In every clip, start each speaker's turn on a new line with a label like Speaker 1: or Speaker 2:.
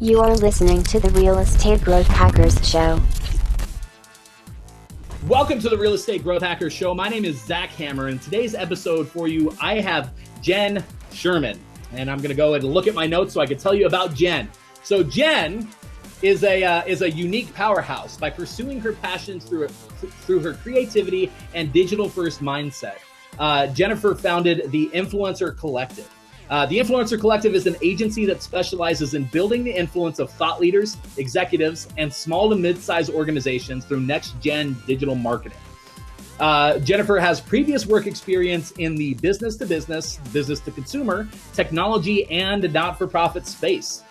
Speaker 1: You are listening to the Real Estate Growth Hackers Show.
Speaker 2: Welcome to the Real Estate Growth Hackers Show. My name is Zach Hammer, and today's episode for you, I have Jenn Sherman, and I'm going to go and look at my notes so I can tell you about Jenn. So Jenn is a unique powerhouse by pursuing her passions through her creativity and digital-first mindset. Jennifer founded the Influencer Collective. The Influencer Collective is an agency that specializes in building the influence of thought leaders, executives, and small to mid-sized organizations through next-gen digital marketing. Jennifer has previous work experience in the business-to-business, business-to-consumer, technology, and not-for-profit space.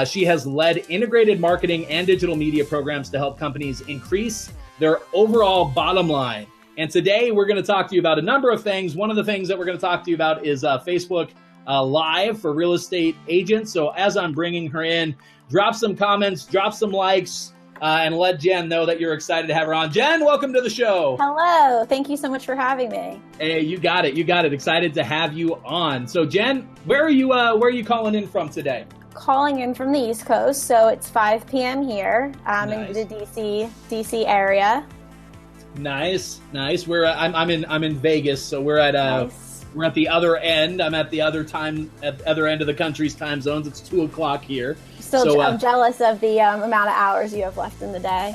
Speaker 2: She has led integrated marketing and digital media programs to help companies increase their overall bottom line. And today we're going to talk to you about a number of things. One of the things that we're going to talk to you about is Facebook Live for real estate agents. So as I'm bringing her in, drop some comments, drop some likes, and let Jenn know that you're excited to have her on. Jenn, welcome to the show.
Speaker 3: Hello. Thank you so much for having me.
Speaker 2: Hey, you got it. You got it. Excited to have you on. So Jenn, where are you calling in from today?
Speaker 3: Calling in from the East Coast, so it's 5 p.m. here. I'm
Speaker 2: Nice.
Speaker 3: in the DC area.
Speaker 2: Nice. I'm in Vegas, so we're at
Speaker 3: Nice.
Speaker 2: we're at the other end. I'm at the other end of the country's time zones. It's 2:00 here.
Speaker 3: I'm jealous of the amount of hours you have left in the day.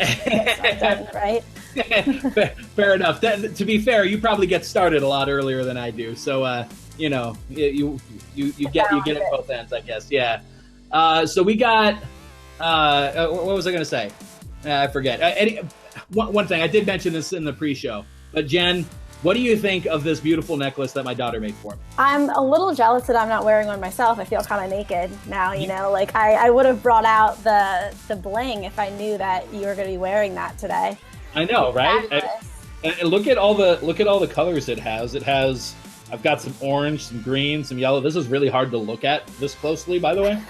Speaker 3: Right?
Speaker 2: Fair enough. To be fair, you probably get started a lot earlier than I do. So you get it both ends, I guess. Yeah. So we got. What was I going to say? I forget. One thing I did mention this in the pre-show, but Jenn, what do you think of this beautiful necklace that my daughter made for me?
Speaker 3: I'm a little jealous that I'm not wearing one myself. I feel kind of naked now, like I would have brought out the bling if I knew that you were going to be wearing that today.
Speaker 2: I know, right? And look at all the colors it has. I've got some orange, some green, some yellow. This is really hard to look at this closely, by the way.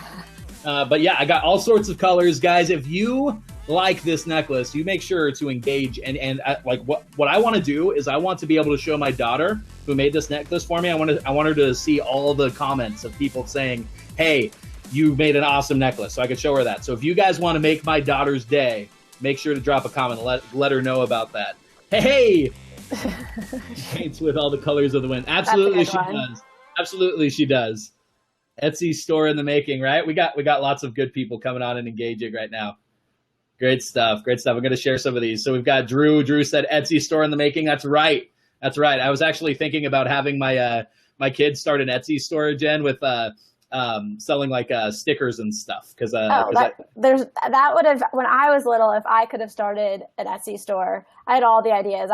Speaker 2: But yeah, I got all sorts of colors, guys. If you like this necklace, you make sure to engage and like what I want to do is I want to be able to show my daughter who made this necklace for me. I want her to see all the comments of people saying, "Hey, you made an awesome necklace," so I could show her that. So if you guys want to make my daughter's day, make sure to drop a comment and let her know about that. Hey, she paints with all the colors of the wind. Absolutely, she does. Absolutely, she does. Etsy store in the making, right? We got lots of good people coming on and engaging right now. Great stuff. I'm going to share some of these. So we've got Drew. Drew said Etsy store in the making. That's right. I was actually thinking about having my kids start an Etsy store, Jenn, with selling like stickers and stuff. Because
Speaker 3: that would have, when I was little, if I could have started an Etsy store, I had all the ideas.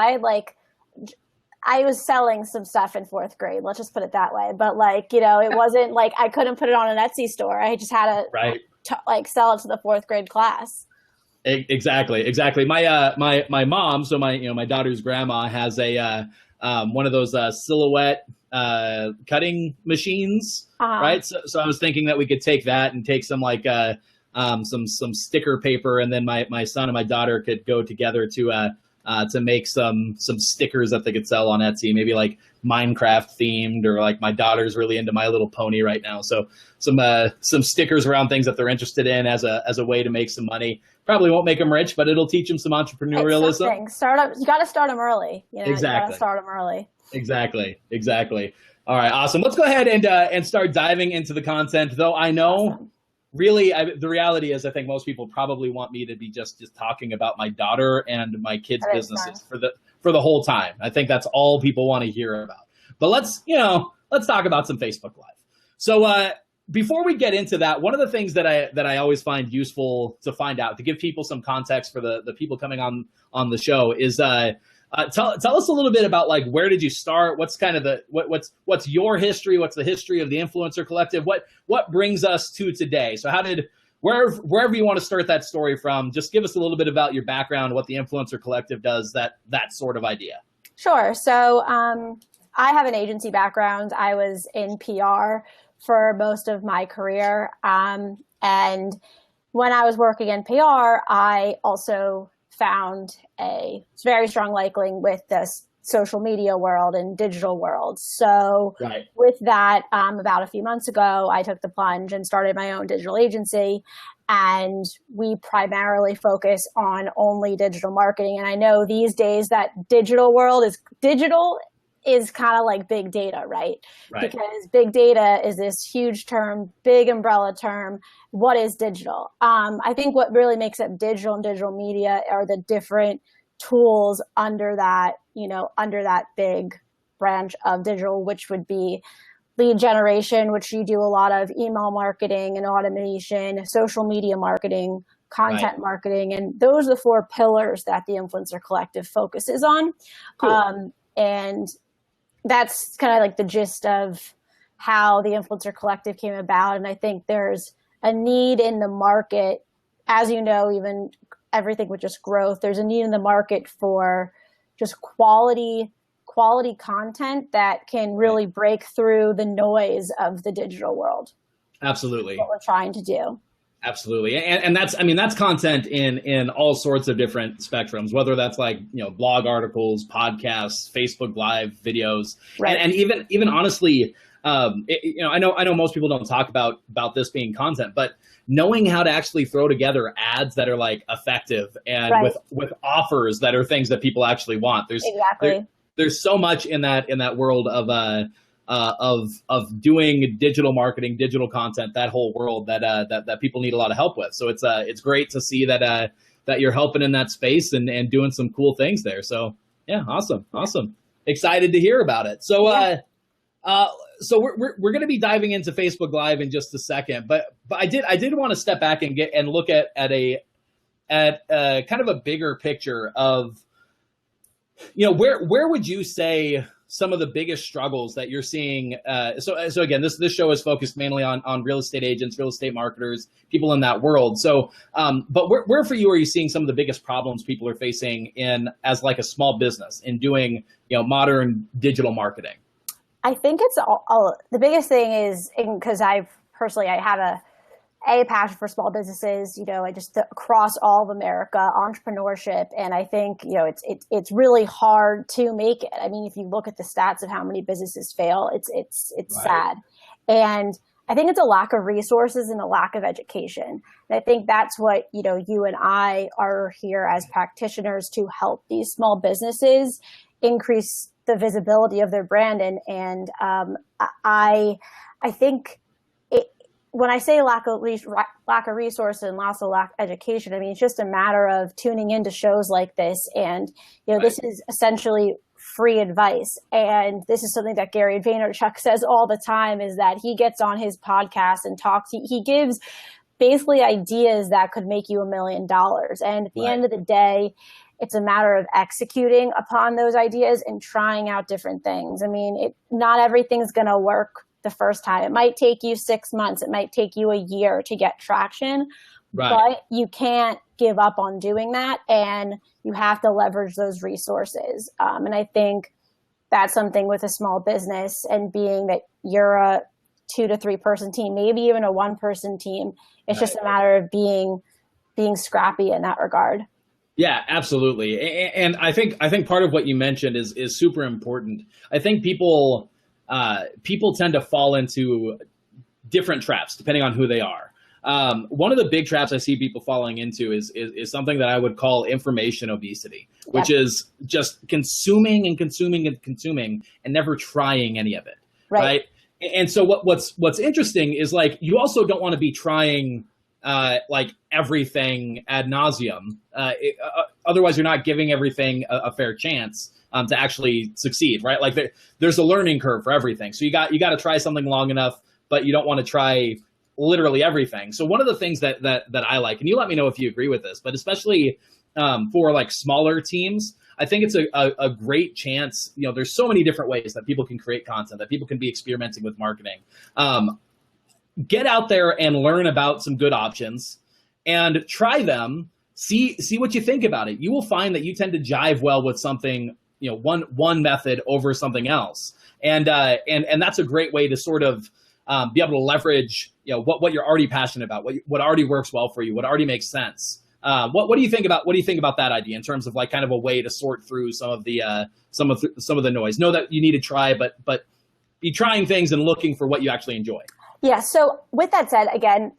Speaker 3: I was selling some stuff in fourth grade. Let's just put it that way. But it wasn't like I couldn't put it on an Etsy store. I just had to sell it to the fourth grade class.
Speaker 2: Exactly. My mom, so my daughter's grandma has a one of those silhouette cutting machines, right? So I was thinking that we could take that and take some some sticker paper, and then my son and my daughter could go together to make some stickers that they could sell on Etsy, maybe like Minecraft themed, or like my daughter's really into My Little Pony right now. So some stickers around things that they're interested in as a way to make some money. Probably won't make them rich, but it'll teach them some entrepreneurialism.
Speaker 3: Startup, you got to start them early.
Speaker 2: Exactly.
Speaker 3: You got to start them early.
Speaker 2: Exactly. All right, awesome. Let's go ahead and start diving into the content. Though I know. Awesome. Really, the reality is I think most people probably want me to be just talking about my daughter and my kids' businesses for the whole time. I think that's all people want to hear about. But let's talk about some Facebook Live. So before we get into that, one of the things that I always find useful to find out, to give people some context for the people coming on the show, is tell us a little bit about where did you start? What's kind of what's your history? What's the history of the Influencer Collective? What brings us to today? So wherever you want to start that story from, just give us a little bit about your background, what the Influencer Collective does, that sort of idea.
Speaker 3: Sure. So I have an agency background. I was in PR for most of my career, and when I was working in PR, I also found a very strong liking with this social media world and digital world. So
Speaker 2: Right.
Speaker 3: with that, about a few months ago, I took the plunge and started my own digital agency. And we primarily focus on only digital marketing. And I know these days that digital is kind of like big data, right?
Speaker 2: Right.
Speaker 3: Because big data is this huge term, big umbrella term. What is digital? I think what really makes up digital and digital media are the different tools under that big branch of digital, which would be lead generation, which you do a lot of email marketing and automation, social media marketing, content marketing. And those are the 4 pillars that the Influencer Collective focuses on.
Speaker 2: Cool.
Speaker 3: And that's kind of like the gist of how the Influencer Collective came about. And I think there's a need in the market, as you know, even everything with just growth, there's a need in the market for just quality content that can really break through the noise of the digital world.
Speaker 2: Absolutely.
Speaker 3: That's what we're trying to do.
Speaker 2: Absolutely. And that's content in all sorts of different spectrums, whether that's like, blog articles, podcasts, Facebook Live videos,
Speaker 3: Right.
Speaker 2: and even honestly, I know most people don't talk about this being content, but knowing how to actually throw together ads that are like effective and with offers that are things that people actually want. There's so much in that world of doing digital marketing, digital content, that whole world that people need a lot of help with. So it's great to see that you're helping in that space and doing some cool things there. So yeah, awesome. Excited to hear about it. So so we're going to be diving into Facebook Live in just a second, but I did want to step back and look at a kind of a bigger picture of, where would you say some of the biggest struggles that you're seeing? So again, this show is focused mainly on real estate agents, real estate marketers, people in that world. So, but where for you are you seeing some of the biggest problems people are facing as like a small business in doing, modern digital marketing?
Speaker 3: I think it's the biggest thing is because I have a passion for small businesses, I just across all of America, entrepreneurship. And I think, it's really hard to make it. I mean, if you look at the stats of how many businesses fail, it's sad. And I think it's a lack of resources and a lack of education. And I think that's what, you and I are here as practitioners to help these small businesses increase the visibility of their brand. And I think when I say lack of resources and lack of education, I mean, it's just a matter of tuning into shows like this. And, this is essentially free advice. And this is something that Gary Vaynerchuk says all the time, is that he gets on his podcast and talks. He gives basically ideas that could make you $1 million. And at the end of the day, it's a matter of executing upon those ideas and trying out different things. I mean, not everything's going to work the first time. It might take you 6 months. It might take you a year to get traction, but you can't give up on doing that. And you have to leverage those resources. And I think that's something with a small business, and being that you're a 2 to 3 person team, maybe even a 1 person team. It's just a matter of being scrappy in that regard.
Speaker 2: Yeah, absolutely. And I think part of what you mentioned is super important. I think people tend to fall into different traps depending on who they are. One of the big traps I see people falling into is something that I would call information obesity, which is just consuming and consuming and consuming and never trying any of it. Right. And so what's interesting is, like, you also don't want to be trying like everything ad nauseum. Otherwise you're not giving everything a fair chance to actually succeed, right? Like there's a learning curve for everything. So you got to try something long enough, but you don't want to try literally everything. So one of the things that I like, and you let me know if you agree with this, but especially for like smaller teams, I think it's a great chance. There's so many different ways that people can create content, that people can be experimenting with marketing. Get out there and learn about some good options and try them. See what you think about it. You will find that you tend to jive well with something, one method over something else. And that's a great way to sort of be able to leverage, what you're already passionate about, what already works well for you, what already makes sense. What do you think about that idea in terms of like kind of a way to sort through some of the noise? Know that you need to try, but be trying things and looking for what you actually enjoy.
Speaker 3: Yeah. So with that said, again,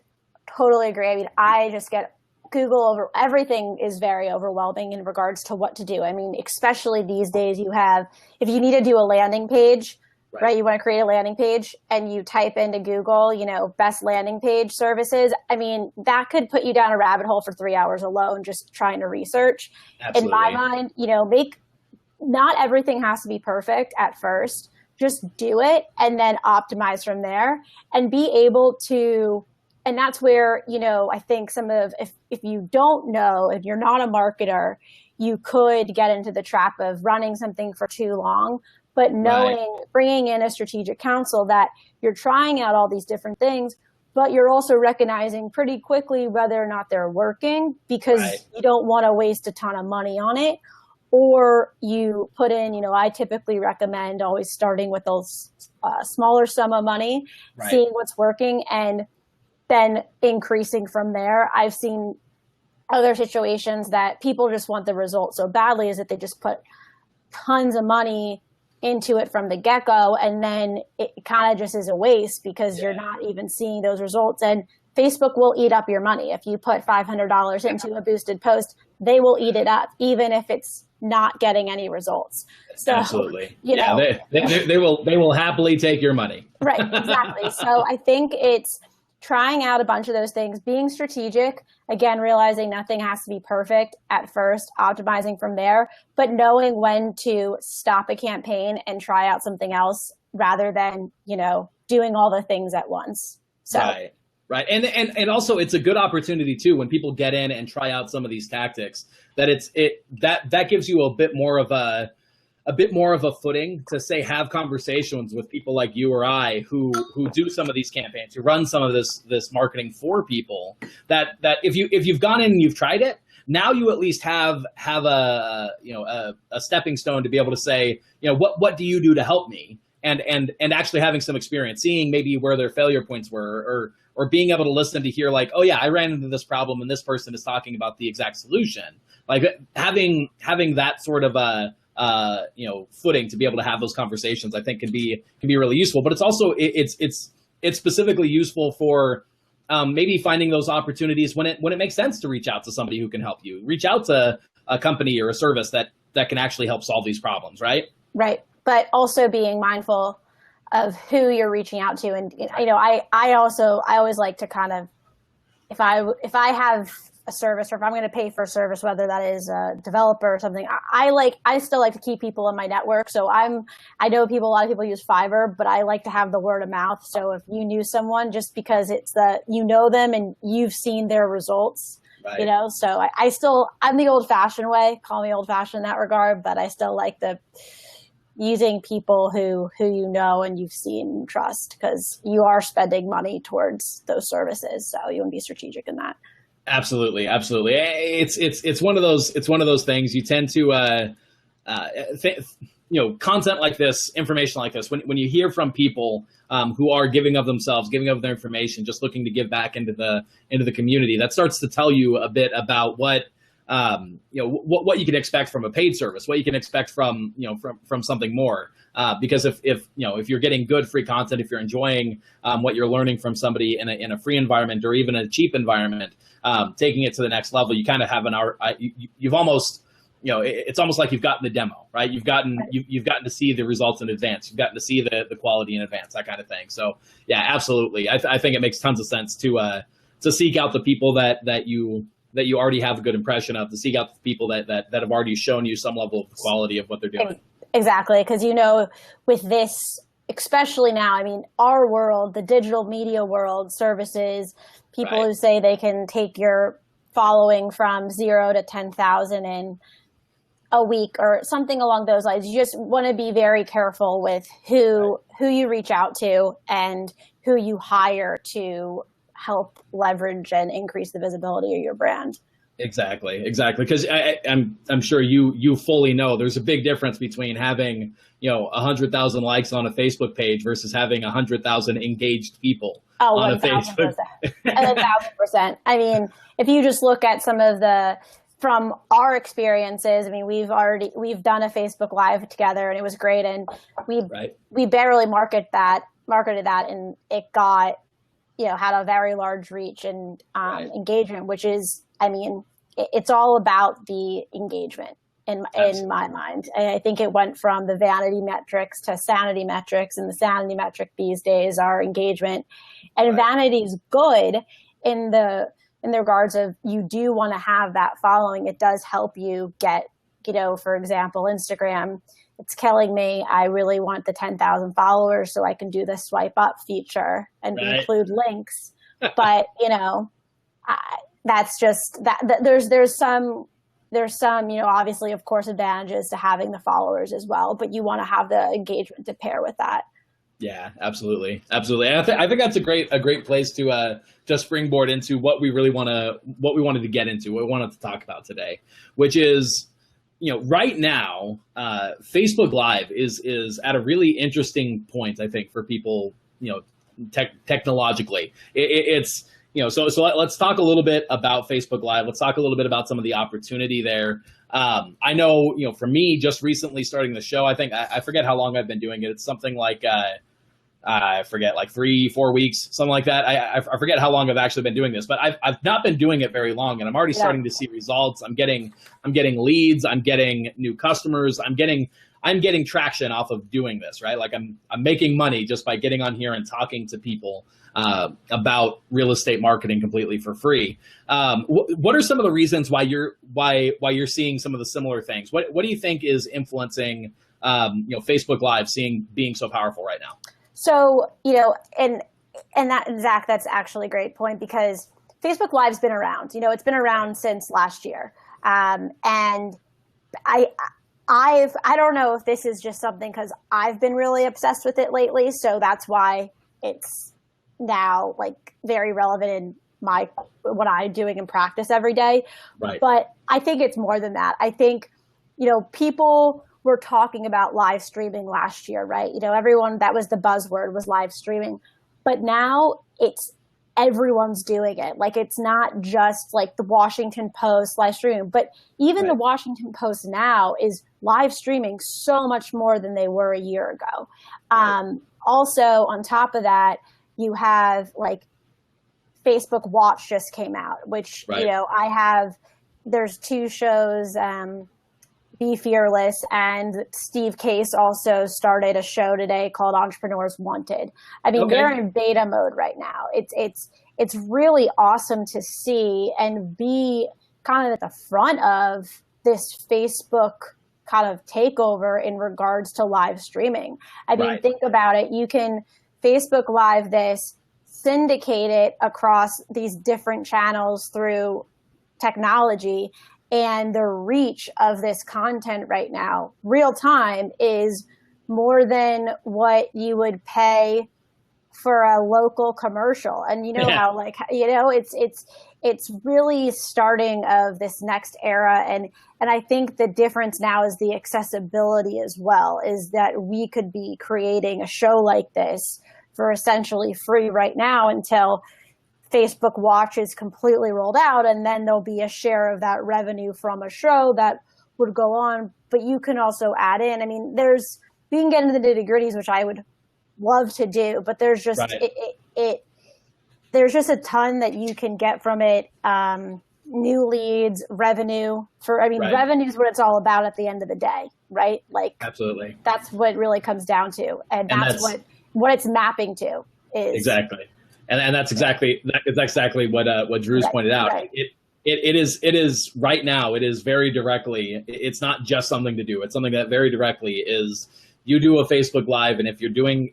Speaker 3: totally agree. I mean, I just get Google over everything is very overwhelming in regards to what to do. I mean, especially these days, if you need to do a landing page, right? You want to create a landing page and you type into Google, best landing page services. I mean, that could put you down a rabbit hole for 3 hours alone, just trying to research.
Speaker 2: Absolutely.
Speaker 3: In my mind, not everything has to be perfect at first. Just do it and then optimize from there and be able to. And that's where, I think if you don't know, if you're not a marketer, you could get into the trap of running something for too long, but bringing in a strategic counsel that you're trying out all these different things, but you're also recognizing pretty quickly whether or not they're working because you don't want to waste a ton of money on it. Or you put in, I typically recommend always starting with a smaller sum of money, seeing what's working, and then increasing from there. I've seen other situations that people just want the result so badly is that they just put tons of money into it from the get-go, and then it kind of just is a waste because you're not even seeing those results. And Facebook will eat up your money. If you put $500 into a boosted post, they will eat it up, even if it's not getting any results. So,
Speaker 2: absolutely. They will happily take your money.
Speaker 3: Right, exactly. So I think it's trying out a bunch of those things, being strategic, again, realizing nothing has to be perfect at first, optimizing from there, but knowing when to stop a campaign and try out something else rather than, doing all the things at once. So.
Speaker 2: Right. And also it's a good opportunity too, when people get in and try out some of these tactics, that gives you a bit more of a footing to have conversations with people like you or I who do some of these campaigns, who run some of this marketing for people, that if you've gone in and you've tried it, now you at least have a stepping stone to be able to say, what do you do to help me? And actually having some experience, seeing maybe where their failure points were, or being able to listen to hear like, oh yeah, I ran into this problem and this person is talking about the exact solution. Like having that sort of footing to be able to have those conversations, I think can be really useful. But it's also it's specifically useful for maybe finding those opportunities when it makes sense to reach out to somebody who can help you. Reach out to a company or a service that can actually help solve these problems, right? Right.
Speaker 3: But also being mindful of who you're reaching out to. And, I always like to kind of, if I have a service, or if I'm going to pay for a service, whether that is a developer or something, I still like to keep people in my network. So I know a lot of people use Fiverr, but I like to have the word of mouth. So if you knew someone, just because it's you know them and you've seen their results, so I'm the old fashioned way, call me old fashioned in that regard, but I still like using people who and you've seen and trust, because you are spending money towards those services. So you want to be strategic in that.
Speaker 2: Absolutely. It's one of those things you tend to, content like this, information like this, when you hear from people who are giving of themselves, giving of their information, just looking to give back into the community, that starts to tell you a bit about what you can expect from a paid service, what you can expect from something more. Because if you're getting good free content, if you're enjoying what you're learning from somebody in a free environment or even a cheap environment, taking it to the next level, you kind of have you've almost, it's almost like you've gotten the demo, right? You've gotten to see the results in advance. You've gotten to see the quality in advance, that kind of thing. So yeah, absolutely. I think it makes tons of sense to seek out the people that you already have a good impression of, to seek out the people that have already shown you some level of quality of what they're doing.
Speaker 3: Exactly. Because, with this, especially now, I mean, our world, the digital media world, services, people who say they can take your following from 0 to 10,000 in a week or something along those lines. You just want to be very careful with who you reach out to and who you hire to help leverage and increase the visibility of your brand.
Speaker 2: Exactly. Because I'm sure you fully know there's a big difference between having 100,000 likes on a Facebook page versus having 100,000 engaged people on a Facebook.
Speaker 3: 1,000%. I mean, if you just look at some of from our experiences, I mean, we've done a Facebook Live together, and it was great, and we barely marketed that, and it got had a very large reach and engagement, which is, I mean, it's all about the engagement in my mind. And I think it went from the vanity metrics to sanity metrics, and the sanity metric these days are engagement. And vanity is good in the regards of, you do want to have that following. It does help you get, for example, Instagram, it's killing me. I really want the 10,000 followers so I can do the swipe up feature and include links. But, that's just that there's some, obviously, of course, advantages to having the followers as well, but you want to have the engagement to pair with that.
Speaker 2: Yeah, absolutely. And I think that's a great place to just springboard into what we wanted to get into, what we wanted to talk about today, which is, right now, Facebook Live is at a really interesting point, I think, for people, technologically. It's, so let's talk a little bit about Facebook Live. Let's talk a little bit about some of the opportunity there. I know, for me, just recently starting the show, I think I forget how long I've been doing it. It's something like, I forget, like 3-4 weeks, something like that. I forget how long I've actually been doing this, but I've not been doing it very long, and I'm already starting to see results. I'm getting leads. I'm getting new customers. I'm getting traction off of doing this, right? Like I'm making money just by getting on here and talking to people about real estate marketing completely for free. What are some of the reasons why you're seeing some of the similar things? What do you think is influencing Facebook Live being so powerful right now?
Speaker 3: So, and that, Zach, that's actually a great point, because Facebook Live's been around. It's been around since last year, and I don't know if this is just something because I've been really obsessed with it lately, so that's why it's now like very relevant in what I'm doing in practice every day. Right. But I think it's more than that. I think, people were talking about live streaming last year, right? Everyone, that was the buzzword, was live streaming. But now everyone's doing it. Like, it's not just like the Washington Post live streaming, but even the Washington Post now is live streaming so much more than they were a year ago. Also, on top of that, you have like Facebook Watch just came out, which, there's 2 shows, Be Fearless, and Steve Case also started a show today called Entrepreneurs Wanted. I mean, they're in beta mode right now. It's really awesome to see and be kind of at the front of this Facebook kind of takeover in regards to live streaming. I mean, think about it. You can Facebook Live this, syndicate it across these different channels through technology, and the reach of this content right now, real time, is more than what you would pay for a local commercial. And how, like, it's really starting of this next era. And I think the difference now is the accessibility as well, is that we could be creating a show like this for essentially free right now until Facebook Watch is completely rolled out, and then there'll be a share of that revenue from a show that would go on. But you can also add in, I mean, we can get into the nitty-gritties, which I would love to do, but there's just there's just a ton that you can get from it. New leads, revenue revenue is what it's all about at the end of the day, right? Like, absolutely, that's what it really comes down to, and that's what it's mapping to is
Speaker 2: exactly. And that's exactly what Drew's pointed out. Right. It is right now. It is very directly. It's not just something to do. It's something that very directly is. You do a Facebook Live, and if you're doing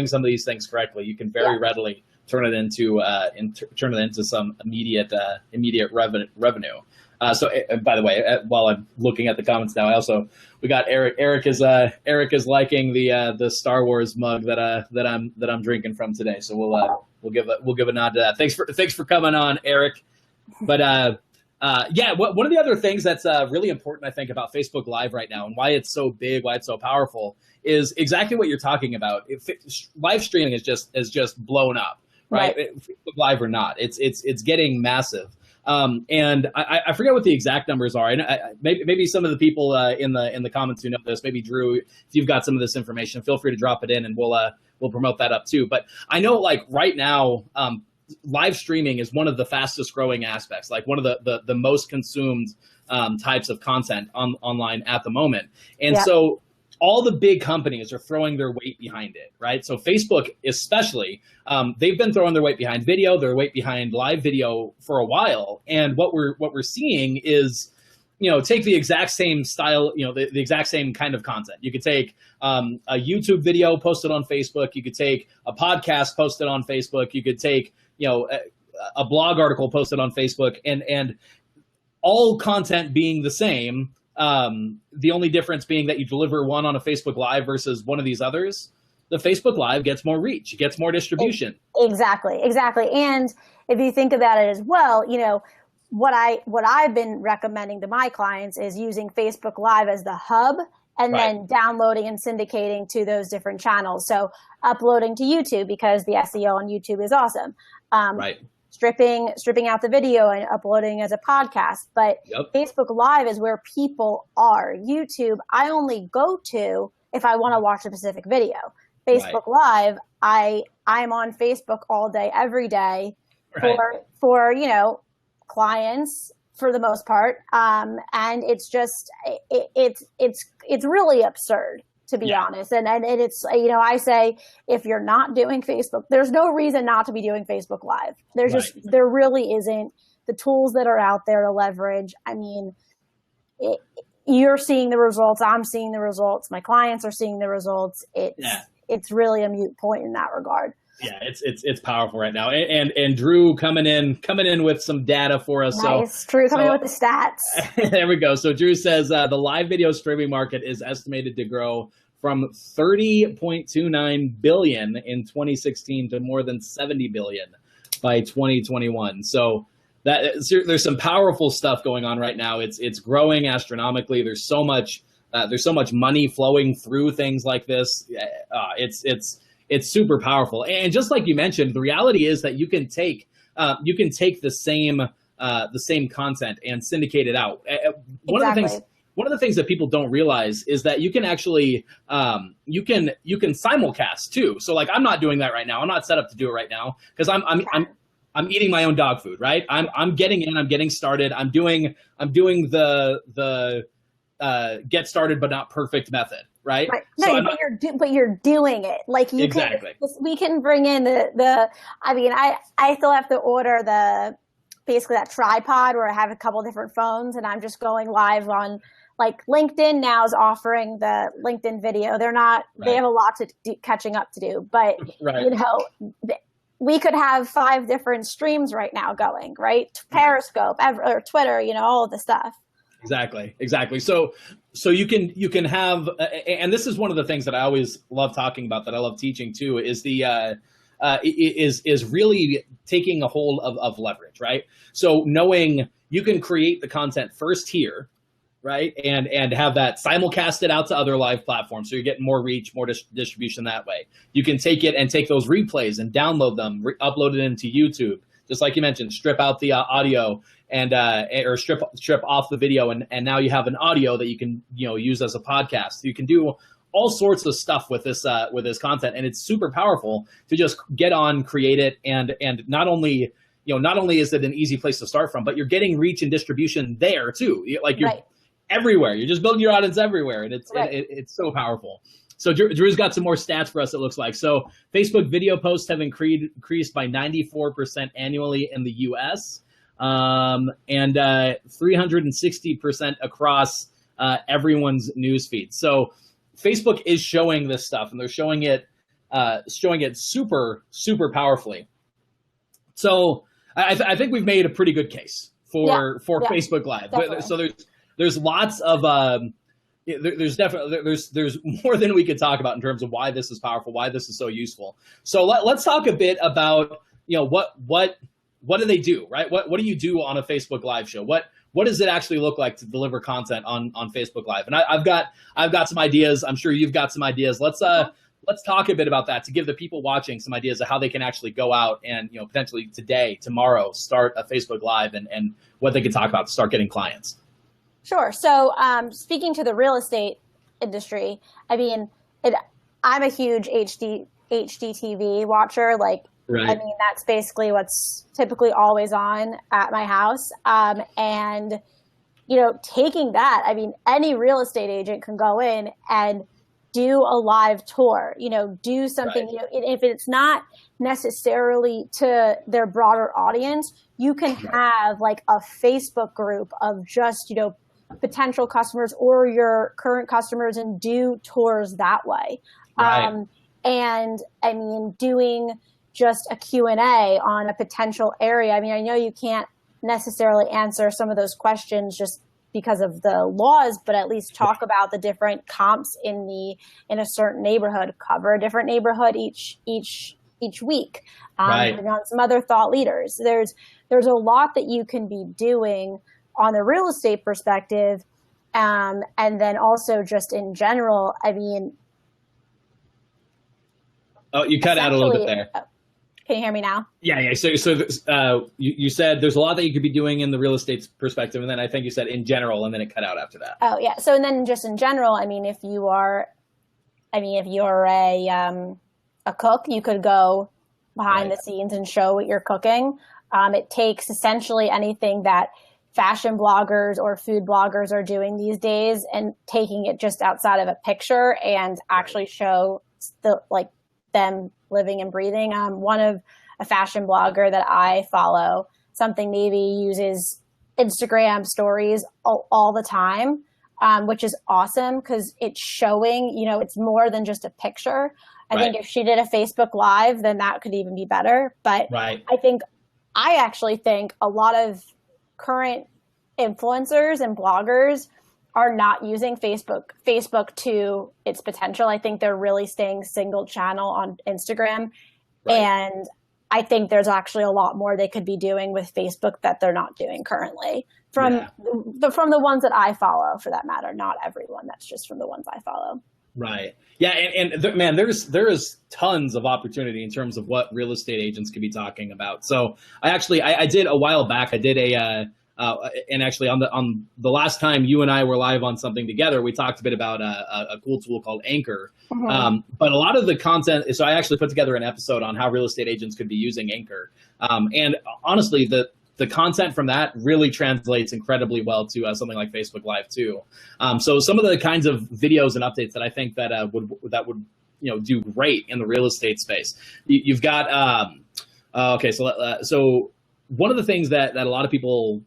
Speaker 2: some of these things correctly, you can very readily turn it into some immediate revenue. So by the way, while I'm looking at the comments now, we got Eric. Eric is liking the Star Wars mug that I'm drinking from today. So we'll give a nod to that. Thanks for coming on, Eric. But One of the other things that's really important, I think, about Facebook Live right now and why it's so big, why it's so powerful, is exactly what you're talking about. Live streaming is just blown up, right? Facebook Live or not, it's getting massive. And I forget what the exact numbers are. And maybe some of the people in the comments who know this, maybe Drew, if you've got some of this information, feel free to drop it in, and we'll promote that up too. But I know, like right now, live streaming is one of the fastest growing aspects, like one of the most consumed types of content online at the moment. And so all the big companies are throwing their weight behind it, right? So Facebook especially, they've been throwing their weight behind video, their weight behind live video for a while. And what we're seeing is, take the exact same style, the exact same kind of content. You could take a YouTube video posted on Facebook. You could take a podcast posted on Facebook. You could take, a blog article posted on Facebook, and all content being the same. The only difference being that you deliver one on a Facebook Live versus one of these others. The Facebook Live gets more reach, it gets more distribution.
Speaker 3: Exactly. And if you think about it as well, what I've been recommending to my clients is using Facebook Live as the hub, and then downloading and syndicating to those different channels. So uploading to YouTube, because the SEO on YouTube is awesome. Stripping out the video and uploading as a podcast. But Facebook Live is where people are. YouTube, I only go to if I want to watch a specific video. Facebook Live, I'm on Facebook all day, every day for clients for the most part. And it's just, it's really absurd, to be honest. And it's, I say, if you're not doing Facebook, there's no reason not to be doing Facebook Live. There's there really isn't. The tools that are out there to leverage, I mean, you're seeing the results. I'm seeing the results. My clients are seeing the results. It's really a moot point in that regard.
Speaker 2: Yeah, it's powerful right now. And Drew coming in with some data for us.
Speaker 3: Nice. Drew coming in with the stats.
Speaker 2: There we go. So Drew says the live video streaming market is estimated to grow from 30.29 billion in 2016 to more than 70 billion by 2021. So there's some powerful stuff going on right now. It's growing astronomically. There's so much money flowing through things like this. It's super powerful. And just like you mentioned, the reality is that you can take the same content and syndicate it out. One of the things that people don't realize is that you can actually you can simulcast too. So like, I'm not doing that right now. I'm not set up to do it right now because I'm eating my own dog food, right? I'm getting in, I'm getting started. I'm doing the get started but not perfect method. Right.
Speaker 3: No,
Speaker 2: so
Speaker 3: but you're doing it. Like we can bring in I still have to order basically that tripod where I have a couple different phones, and I'm just going live on, like, LinkedIn now is offering the LinkedIn video. They have a lot catching up to do, but we could have 5 different streams right now going, right? Periscope, or Twitter, all of the stuff.
Speaker 2: Exactly. So you can have, and this is one of the things that I always love talking about, that I love teaching too, is is really taking a hold of leverage, right? So knowing you can create the content first here, right, and have that simulcasted out to other live platforms, so you're getting more reach, more distribution that way. You can take those replays and download them, upload it into YouTube. Just like you mentioned, strip out the audio or strip off the video, and now you have an audio that you can use as a podcast. You can do all sorts of stuff with this content, and it's super powerful to just get on, create it, and not only is it an easy place to start from, but you're getting reach and distribution there too. You're everywhere. You're just building your audience everywhere, and it's so powerful. So Drew's got some more stats for us, it looks like. So Facebook video posts have increased by 94% annually in the US, and 360% across everyone's newsfeed. So Facebook is showing this stuff, and they're showing it super, super powerfully. So I think we've made a pretty good case for Facebook Live. Definitely. So there's lots of there's more than we could talk about in terms of why this is powerful, why this is so useful. So let's talk a bit about what what do they do, right? What do you do on a Facebook Live show? What does it actually look like to deliver content on Facebook Live? And I've got some ideas. I'm sure you've got some ideas. Let's talk a bit about that to give the people watching some ideas of how they can actually go out and, you know, potentially today, tomorrow, start a Facebook Live and what they can talk about to start getting clients. Sure.
Speaker 3: So speaking to the real estate industry, I mean, I'm a huge HDTV watcher. Like, right. I mean, that's basically what's typically always on at my house. And, you know, taking that, I mean, any real estate agent can go in and do a live tour, you know, do something, right. You know, if it's not necessarily to their broader audience, you can have like a Facebook group of just, you know, potential customers or your current customers and do tours that way. Right. And I mean, doing just a Q&A on a potential area. I mean, I know you can't necessarily answer some of those questions just because of the laws, but at least talk about the different comps in a certain neighborhood, cover a different neighborhood each week. Right. Bring on some other thought leaders. There's a lot that you can be doing on the real estate perspective, and then also just in general. I mean,
Speaker 2: oh, you cut out a little bit there.
Speaker 3: Can you hear me now?
Speaker 2: Yeah. So you said there's a lot that you could be doing in the real estate perspective, and then I think you said in general, and then it cut out after that.
Speaker 3: Oh yeah. So and then just in general, I mean, if you're a cook, you could go behind the scenes and show what you're cooking. It takes essentially anything that fashion bloggers or food bloggers are doing these days and taking it just outside of a picture and actually show them living and breathing. One of a fashion blogger that I follow, Something Navy, uses Instagram stories all the time, which is awesome because it's showing, you know, it's more than just a picture. I think if she did a Facebook Live, then that could even be better. But I actually think a lot of current influencers and bloggers are not using Facebook to its potential. I think they're really staying single channel on Instagram. Right. And I think there's actually a lot more they could be doing with Facebook that they're not doing currently from the ones that I follow, for that matter. Not everyone, that's just from the ones I follow.
Speaker 2: Right. Yeah. Man, there is tons of opportunity in terms of what real estate agents could be talking about. So I did a while back, I did and actually on the last time you and I were live on something together, we talked a bit about a cool tool called Anchor. Mm-hmm. But a lot of the content, so I actually put together an episode on how real estate agents could be using Anchor. And honestly, the content from that really translates incredibly well to something like Facebook Live too. So some of the kinds of videos and updates that I think that would you know do great in the real estate space. You've got so one of the things that a lot of people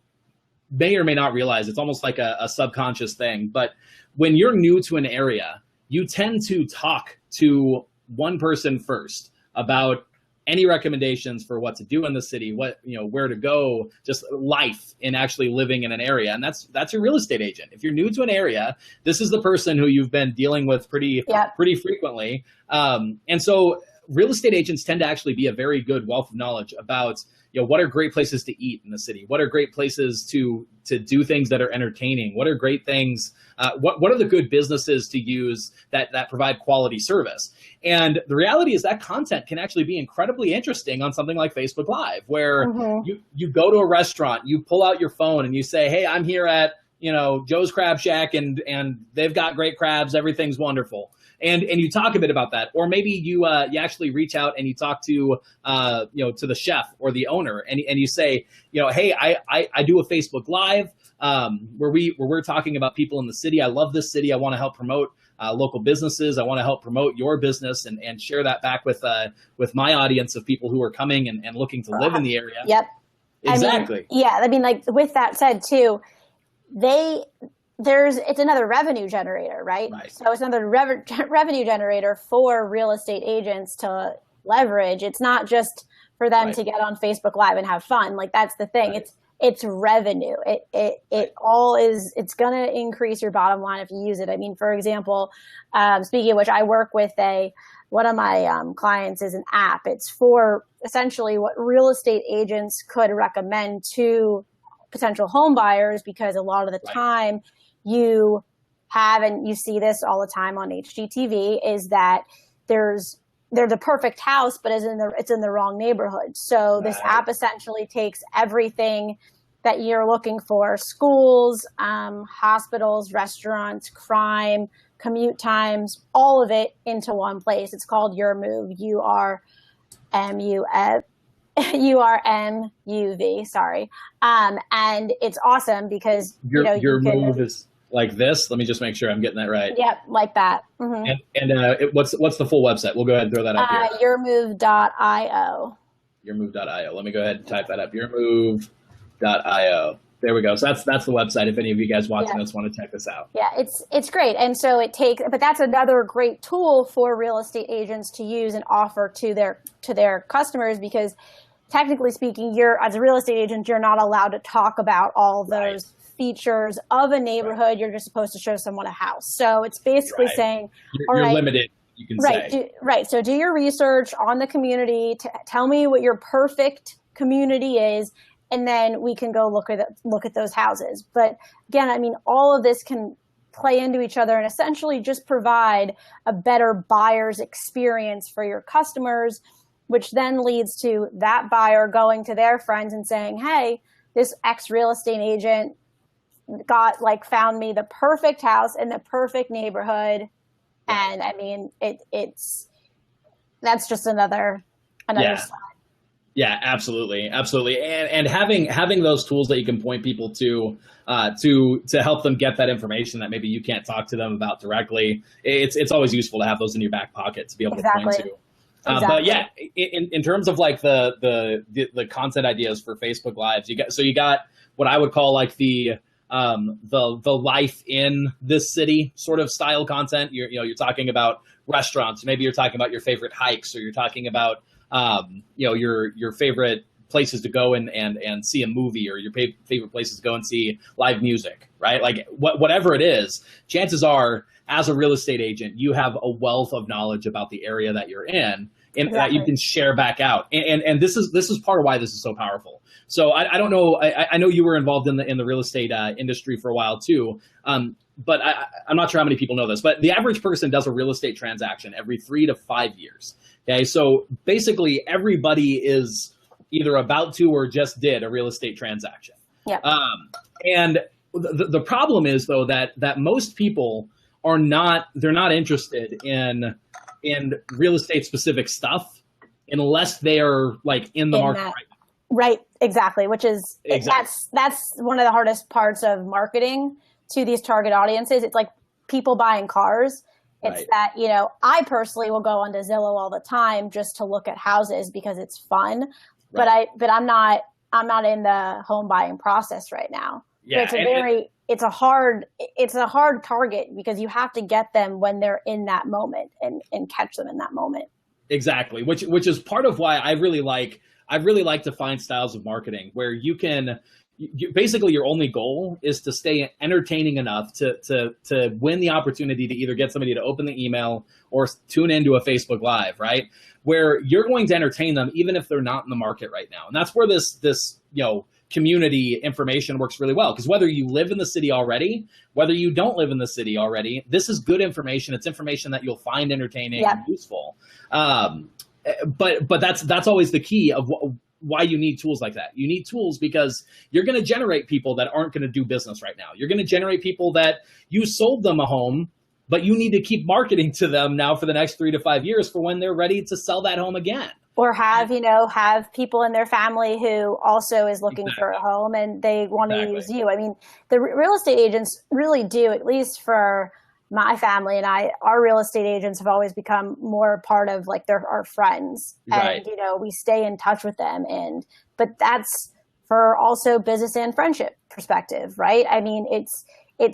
Speaker 2: may or may not realize, it's almost like a subconscious thing, but when you're new to an area, you tend to talk to one person first about any recommendations for what to do in the city, where to go, just life in actually living in an area. And that's your real estate agent. If you're new to an area, this is the person who you've been dealing with pretty frequently. And so real estate agents tend to actually be a very good wealth of knowledge about, you know, what are great places to eat in the city? What are great places to do things that are entertaining? What are great things? What are the good businesses to use that provide quality service? And the reality is that content can actually be incredibly interesting on something like Facebook Live, where you go to a restaurant, you pull out your phone and you say, hey, I'm here at, you know, Joe's Crab Shack and they've got great crabs. Everything's wonderful. And you talk a bit about that, or maybe you actually reach out and you talk to to the chef or the owner, and you say, you know, hey, I do a Facebook Live where we're talking about people in the city. I love this city. I want to help promote local businesses. I want to help promote your business and share that back with my audience of people who are coming and looking to live in the area.
Speaker 3: Yep.
Speaker 2: Exactly.
Speaker 3: I mean, like with that said too, it's another revenue generator, right? So it's another revenue generator for real estate agents to leverage. It's not just for them to get on Facebook Live and have fun. Like that's the thing. It's revenue. It's going to increase your bottom line if you use it. I mean, for example, speaking of which, I work with a one of my clients is an app. It's for essentially what real estate agents could recommend to potential home buyers, because a lot of the time you have, and you see this all the time on HGTV, is that they're the perfect house, but it's in the wrong neighborhood. So this app essentially takes everything that you're looking for: schools, hospitals, restaurants, crime, commute times, all of it into one place. It's called Your Move, URMUV, sorry. And it's awesome because
Speaker 2: your move is like this. Let me just make sure I'm getting that right.
Speaker 3: Yep, like that. Mm-hmm.
Speaker 2: And what's the full website? We'll go ahead and throw that up here.
Speaker 3: Yourmove.io.
Speaker 2: Yourmove.io. Let me go ahead and type that up. Yourmove.io. There we go. So that's the website if any of you guys watching this want to check this out.
Speaker 3: Yeah, it's great. And so but that's another great tool for real estate agents to use and offer to their customers, because technically speaking, as a real estate agent, you're not allowed to talk about all those features of a neighborhood. You're just supposed to show someone a house. So it's basically saying,
Speaker 2: you're limited, you can say.
Speaker 3: So do your research on the community. Tell me what your perfect community is, and then we can go look at those houses. But again, I mean, all of this can play into each other and essentially just provide a better buyer's experience for your customers, which then leads to that buyer going to their friends and saying, hey, this ex real estate agent found me the perfect house in the perfect neighborhood. And I mean, that's just another slide.
Speaker 2: Yeah, absolutely. Absolutely. And having those tools that you can point people to help them get that information that maybe you can't talk to them about directly. It's always useful to have those in your back pocket to be able to point to. But yeah, in terms of like the content ideas for Facebook Lives, you got what I would call like the life in this city sort of style content. You're talking about restaurants, maybe you're talking about your favorite hikes, or you're talking about your favorite places to go and see a movie, or your favorite places to go and see live music, right? Like whatever it is, chances are, as a real estate agent, you have a wealth of knowledge about the area that you're in, and that you can share back out. And this is part of why this is so powerful. So I don't know. I know you were involved in the real estate industry for a while too. But I'm not sure how many people know this, but the average person does a real estate transaction every 3 to 5 years. Okay. So basically everybody is either about to or just did a real estate transaction.
Speaker 3: Yeah.
Speaker 2: And the problem is though, that most people they're not interested in real estate specific stuff unless they're like in the market right now.
Speaker 3: Right, exactly. Which is that's one of the hardest parts of marketing to these target audiences. It's like people buying cars. It's that, I personally will go onto Zillow all the time just to look at houses because it's fun. Right. But I'm not in the home buying process right now. Yeah, so it's a hard target because you have to get them when they're in that moment and catch them in that moment. Exactly,
Speaker 2: which is part of why I really like to find styles of marketing where you can basically your only goal is to stay entertaining enough to win the opportunity to either get somebody to open the email or tune into a Facebook Live, right? Where you're going to entertain them even if they're not in the market right now. And that's where this community information works really well, because whether you live in the city already, whether you don't live in the city already, this is good information. It's information that you'll find entertaining and useful. But that's always the key of why you need tools like that. You need tools because you're going to generate people that aren't going to do business right now. You're going to generate people that you sold them a home, but you need to keep marketing to them now for the next 3 to 5 years for when they're ready to sell that home again.
Speaker 3: Or have people in their family who also is looking for a home and they want to use you. I mean, the real estate agents really do, at least for my family and our real estate agents have always become more part of like our friends. And, we stay in touch with them. But that's for also business and friendship perspective, right? I mean, it's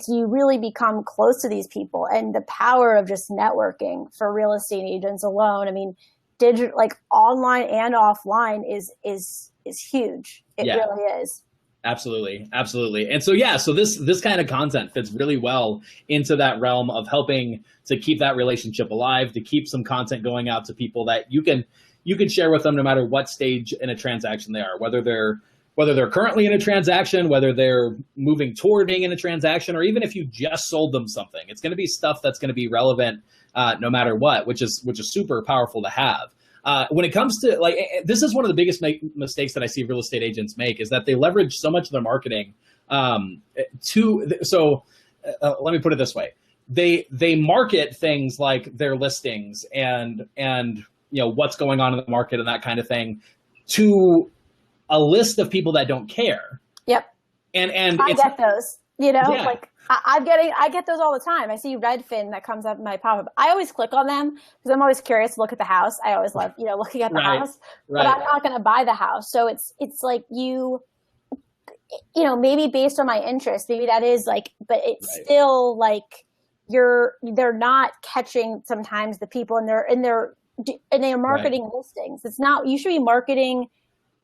Speaker 3: you really become close to these people, and the power of just networking for real estate agents alone. I mean, digital, like online and offline is huge. It really is.
Speaker 2: Absolutely. Absolutely. And so, yeah, so this kind of content fits really well into that realm of helping to keep that relationship alive, to keep some content going out to people that you can share with them no matter what stage in a transaction they are, whether they're currently in a transaction, whether they're moving toward being in a transaction, or even if you just sold them something. It's going to be stuff that's going to be relevant no matter what, which is super powerful to have. When it comes to this is one of the biggest mistakes that I see real estate agents make, is that they leverage so much of their marketing let me put it this way. They market things like their listings and what's going on in the market and that kind of thing to a list of people that don't care.
Speaker 3: Yep.
Speaker 2: And
Speaker 3: I get those,
Speaker 2: Yeah.
Speaker 3: like I get those all the time. I see Redfin that comes up in my pop-up. I always click on them because I'm always curious to look at the house. I always love, looking at the house, but I'm not going to buy the house. So it's like maybe based on my interest, maybe that is but it's still like they're not catching sometimes the people and they're marketing listings. It's not, you should be marketing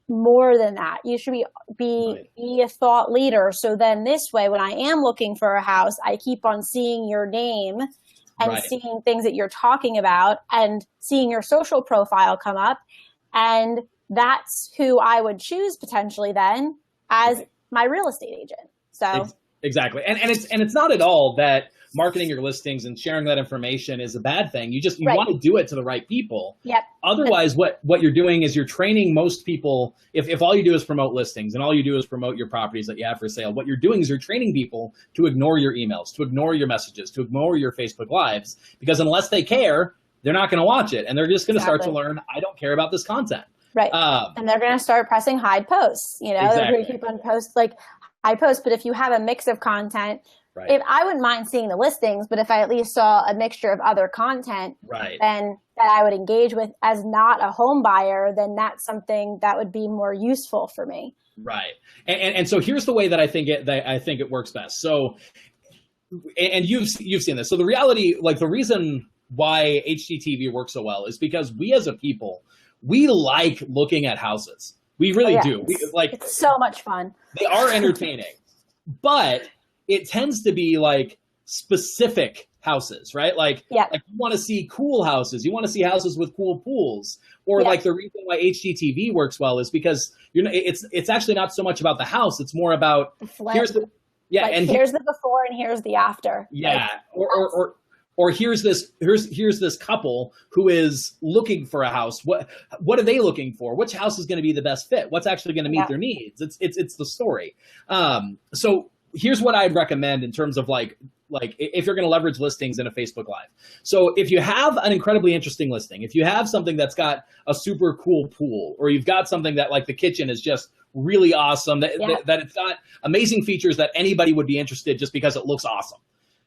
Speaker 3: more than that. You should be a thought leader. So then this way, when I am looking for a house, I keep on seeing your name and seeing things that you're talking about and seeing your social profile come up. And that's who I would choose potentially then as my real estate agent. So
Speaker 2: exactly. And it's not at all that marketing your listings and sharing that information is a bad thing. You want to do it to the right people.
Speaker 3: Yep.
Speaker 2: Otherwise, what you're doing is you're training most people. If all you do is promote listings and all you do is promote your properties that you have for sale, what you're doing is you're training people to ignore your emails, to ignore your messages, to ignore your Facebook Lives, because unless they care, they're not going to watch it. And they're just going to start to learn, I don't care about this content.
Speaker 3: Right. And they're going to start pressing hide posts. They're going to keep on posts hide posts. But if you have a mix of content, if I wouldn't mind seeing the listings, but if I at least saw a mixture of other content, then that I would engage with as not a home buyer, then that's something that would be more useful for me.
Speaker 2: Right. And so here's the way that I think it works best. So, and you've seen this. So the reality, the reason why HGTV works so well is because we as a people, we like looking at houses. We really do.
Speaker 3: It's so much fun.
Speaker 2: They are entertaining, but it tends to be specific houses, right? You want to see cool houses. You want to see houses with cool pools. Or the reason why HGTV works well is because it's actually not so much about the house. It's more about here's the
Speaker 3: before and here's the after.
Speaker 2: Yeah. Or here's this couple who is looking for a house. What are they looking for? Which house is going to be the best fit? What's actually going to meet their needs? It's the story. So here's what I'd recommend in terms of if you're going to leverage listings in a Facebook Live. So if you have an incredibly interesting listing, if you have something that's got a super cool pool, or you've got something that the kitchen is just really awesome, that it's got amazing features that anybody would be interested just because it looks awesome,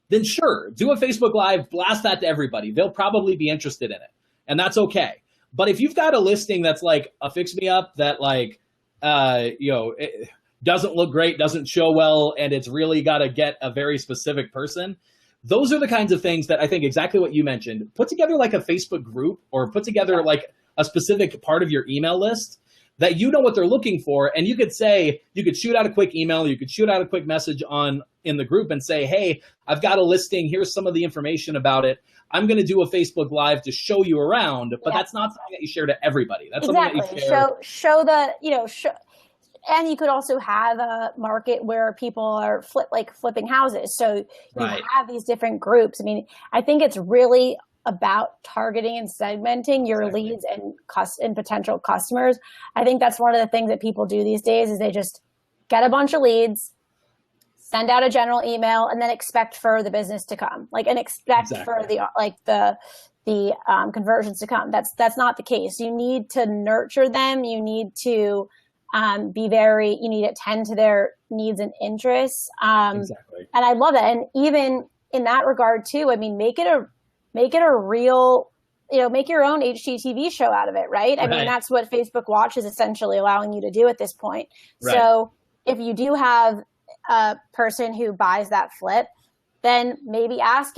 Speaker 2: then sure, do a Facebook Live, blast that to everybody. They'll probably be interested in it, and that's okay. But if you've got a listing that's a fix-me-up that it doesn't look great, doesn't show well, and it's really got to get a very specific person, those are the kinds of things that I think exactly what you mentioned. Put together a Facebook group, or put together a specific part of your email list that you know what they're looking for. And you could shoot out a quick email, you could shoot out a quick message in the group and say, hey, I've got a listing. Here's some of the information about it. I'm going to do a Facebook Live to show you around, but that's not something that you share to everybody. That's something that you share. And you could also have a market where people are flipping houses. So you have these different groups. I mean, I think it's really about targeting and segmenting your leads and potential customers. I think that's one of the things that people do these days is they just get a bunch of leads, send out a general email, and then expect for the business to come, and expect for the conversions to come. That's not the case. You need to nurture them. You need to you need to attend to their needs and interests. And I love that. And even in that regard too, I mean, make it a real, make your own HGTV show out of it, right? I mean, that's what Facebook Watch is essentially allowing you to do at this point. Right. So if you do have a person who buys that flip, then maybe ask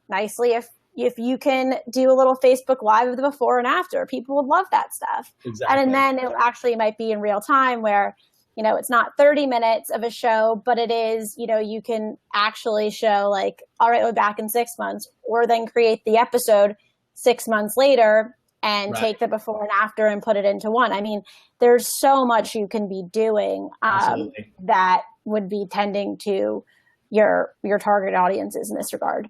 Speaker 2: nicely if you can do a little Facebook Live of the before and after. People would love that stuff. Exactly. And then it actually might be in real time where,
Speaker 3: it's not 30 minutes of a show, but it is, you can actually show like, all right, we're back in 6 months, or then create the episode 6 months later and take the before and after and put it into one. I mean, there's so much you can be doing that would be tending to your target audiences in this regard.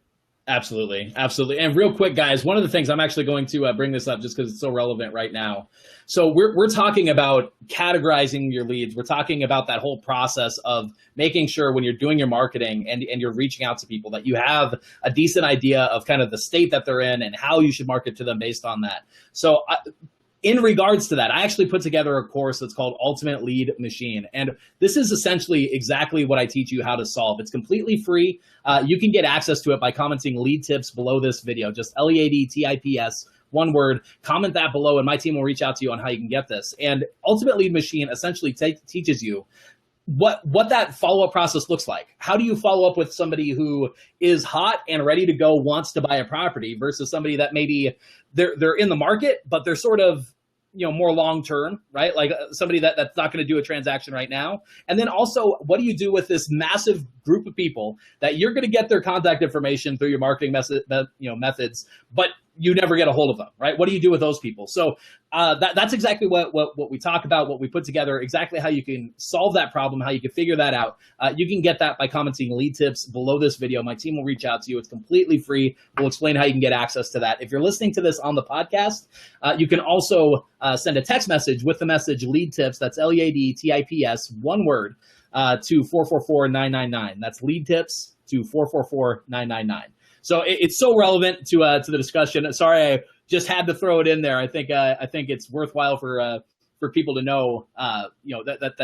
Speaker 2: Absolutely. Absolutely. And real quick, guys, one of the things I'm actually going to bring this up just because it's so relevant right now. So we're talking about categorizing your leads. We're talking about that whole process of making sure when you're doing your marketing and you're reaching out to people that you have a decent idea of kind of the state that they're in and how you should market to them based on that. So in regards to that, I actually put together a course that's called Ultimate Lead Machine. And this is essentially exactly what I teach you how to solve. It's completely free. You can get access to it by commenting lead tips below this video, just LEADTIPS, one word, comment that below and my team will reach out to you on how you can get this. And Ultimate Lead Machine essentially teaches you what that follow-up process looks like. How do you follow up with somebody who is hot and ready to go, wants to buy a property versus somebody that maybe they're in the market, but they're sort of, more long-term, right? Like somebody that's not going to do a transaction right now. And then also, what do you do with this massive group of people that you're going to get their contact information through your marketing methods, but you never get a hold of them, right? What do you do with those people? So that's exactly what we talk about, what we put together, exactly how you can solve that problem, how you can figure that out. You can get that by commenting lead tips below this video. My team will reach out to you. It's completely free. We'll explain how you can get access to that. If you're listening to this on the podcast, you can also send a text message with the message lead tips. That's LEADTIPS, one word, to 444-999. That's lead tips to 444-999. So it's so relevant to the discussion. Sorry, I just had to throw it in there. I think it's worthwhile for people to know, that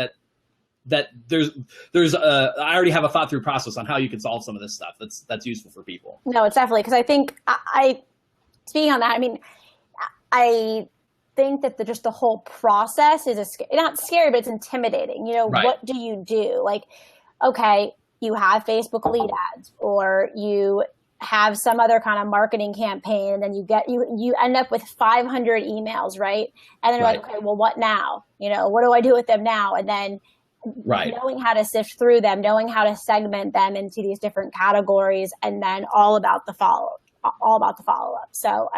Speaker 2: there's I already have a thought through process on how you can solve some of this stuff. That's useful for people.
Speaker 3: No, it's definitely, because I think speaking on that, I mean, I think that just the whole process is not scary, but it's intimidating. What do you do? Like, okay, you have Facebook lead ads, or you have some other kind of marketing campaign, and then you end up with 500 emails, right? And then you're like, okay, well, what now? What do I do with them now? And then knowing how to sift through them, knowing how to segment them into these different categories, and then all about the follow-up. So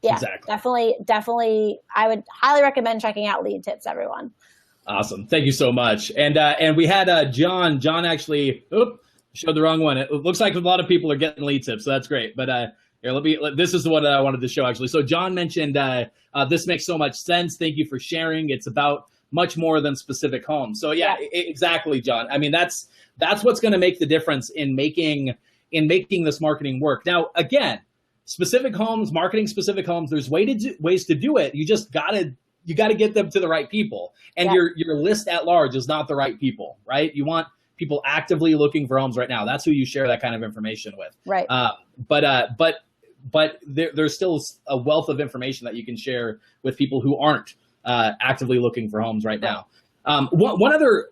Speaker 3: definitely, I would highly recommend checking out lead tips, everyone.
Speaker 2: Awesome. Thank you so much. And we had John actually, showed the wrong one. It looks like a lot of people are getting lead tips, so that's great. But this is what I wanted to show actually. So John mentioned, this makes so much sense. Thank you for sharing. It's about much more than specific homes. So exactly, John. I mean, that's what's going to make the difference in making this marketing work. Now, again, specific homes, marketing specific homes, there's ways to do it. You just gotta get them to the right people. And your list at large is not the right people, right? You want people actively looking for homes right now. That's who you share that kind of information with. Right. But there's still a wealth of information that you can share with people who aren't actively looking for homes right now. One other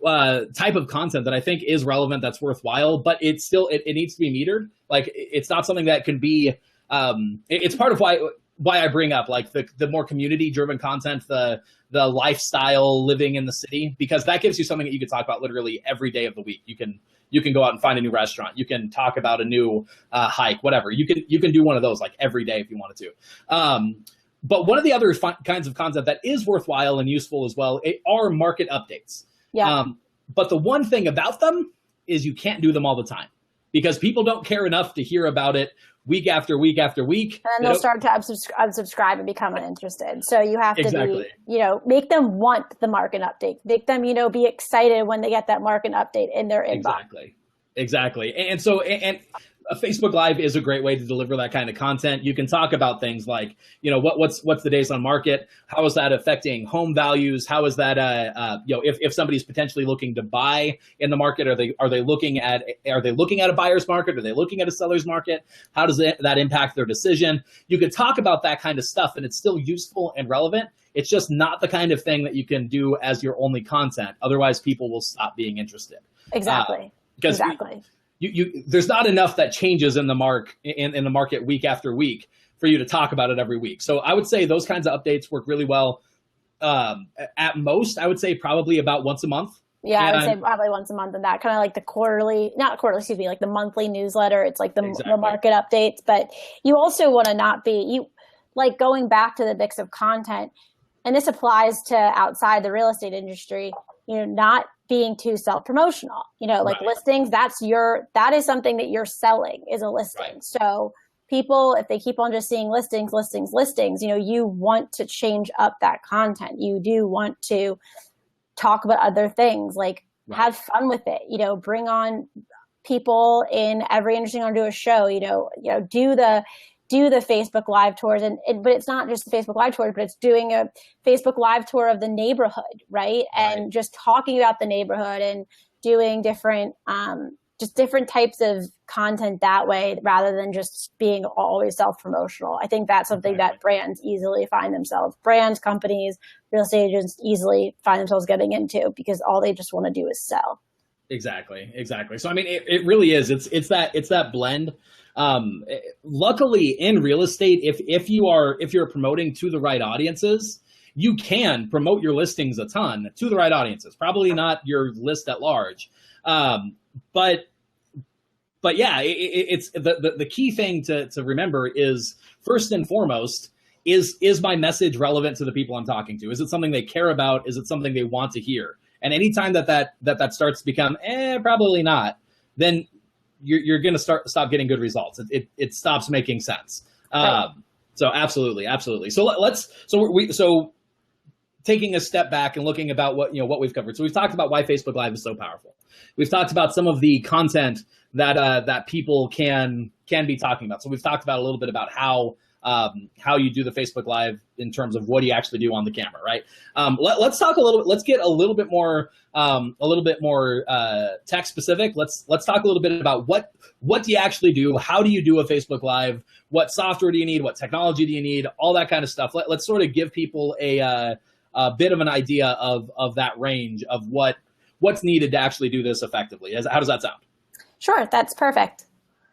Speaker 2: type of content that I think is relevant, that's worthwhile, but it needs to be metered. Like it's not something that can be, it's part of why I bring up like the more community driven content, the lifestyle living in the city, because that gives you something that you can talk about literally every day of the week. You can go out and find a new restaurant. You can talk about a new hike, whatever. You can do one of those like every day if you wanted to. But one of the other kinds of content that is worthwhile and useful as well are market updates. Yeah. But the one thing about them is you can't do them all the time because people don't care enough to hear about it week after week after week.
Speaker 3: And then they'll start to unsubscribe and become uninterested. So you have to make them want the market update. Make them, be excited when they get that market update in their inbox.
Speaker 2: Exactly. And so, a Facebook Live is a great way to deliver that kind of content. You can talk about things like, what's the days on market? How is that affecting home values? How is that, if somebody's potentially looking to buy in the market, are they looking at a buyer's market? Are they looking at a seller's market? How does that impact their decision? You could talk about that kind of stuff and it's still useful and relevant. It's just not the kind of thing that you can do as your only content. Otherwise people will stop being interested.
Speaker 3: Exactly.
Speaker 2: There's not enough that changes in the market week after week for you to talk about it every week. So I would say those kinds of updates work really well. At most, I would say probably about once a month.
Speaker 3: Yeah, I would say
Speaker 2: And
Speaker 3: probably once a month, and that kind of like the quarterly, not quarterly, excuse me, like the monthly newsletter. It's like the
Speaker 2: exactly.
Speaker 3: market updates, but you also want to not be like going back to the mix of content, and this applies to outside the real estate industry. Not being too self-promotional. Like
Speaker 2: Right.
Speaker 3: listings, that is something that you're selling is a listing.
Speaker 2: Right.
Speaker 3: So people, if they keep on just seeing listings, you want to change up that content. You do want to talk about other things, like have fun with it, bring on people in every industry on do a show, do the Facebook Live tours, but it's not just the Facebook Live tours, but it's doing a Facebook Live tour of the neighborhood, right? And just talking about the neighborhood and doing different types of content that way, rather than just being always self-promotional. I think that's something that brands easily find themselves, brands, companies, real estate agents easily find themselves getting into, because all they just want to do is sell.
Speaker 2: Exactly. So, I mean, it really is. It's that blend. Luckily in real estate, if you're promoting to the right audiences, you can promote your listings a ton to the right audiences, probably not your list at large. But yeah, it's the key thing to remember is, first and foremost, is my message relevant to the people I'm talking to? Is it something they care about? Is it something they want to hear? And anytime that starts to become, probably not, then you're going to stop getting good results. It stops making sense.
Speaker 3: Right.
Speaker 2: So absolutely. So taking a step back and looking about what we've covered. So we've talked about why Facebook Live is so powerful. We've talked about some of the content that people can be talking about. So we've talked about a little bit about how you do the Facebook Live in terms of what do you actually do on the camera, right? Let's talk a little bit. Let's get a little bit more tech specific. Let's talk a little bit about what do you actually do? How do you do a Facebook Live? What software do you need? What technology do you need? All that kind of stuff. Let's sort of give people a bit of an idea of that range of what's needed to actually do this effectively. How does that sound?
Speaker 3: Sure, that's perfect.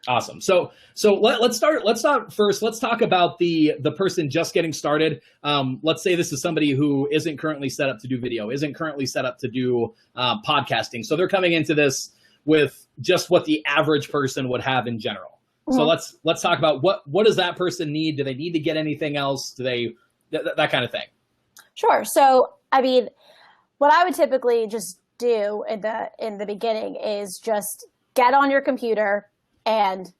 Speaker 2: Awesome. So let's start first. Let's talk about the person just getting started. Let's say this is somebody who isn't currently set up to do video, isn't currently set up to do podcasting. So they're coming into this with just what the average person would have in general. Mm-hmm. So let's talk about what does that person need? Do they need to get anything else? Do they that kind of thing?
Speaker 3: Sure. So I mean, what I would typically just do in the beginning is just get on your computer and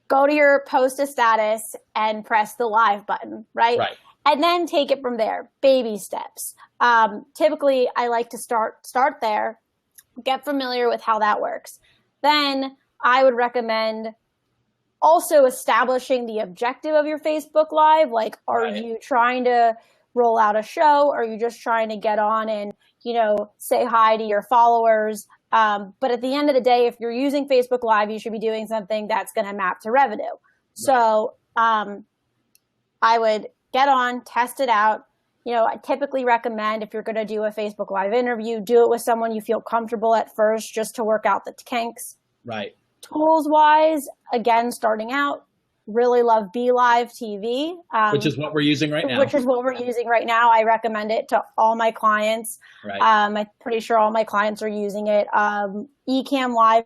Speaker 3: go to your post a status and press the live button, right? And then take it from there, baby steps. Typically, I like to start there, get familiar with how that works. Then I would recommend also establishing the objective of your Facebook Live. Like, are you trying to roll out a show? Or are you just trying to get on and, say hi to your followers? But at the end of the day, if you're using Facebook Live, you should be doing something that's going to map to revenue. Right. So I would get on, test it out. I typically recommend, if you're going to do a Facebook Live interview, do it with someone you feel comfortable at first, just to work out the kinks.
Speaker 2: Right.
Speaker 3: Tools wise, again, starting out, really love BeLive TV.
Speaker 2: Which is what we're using right now.
Speaker 3: I recommend it to all my clients.
Speaker 2: Right.
Speaker 3: I'm pretty sure all my clients are using it. Ecamm Live,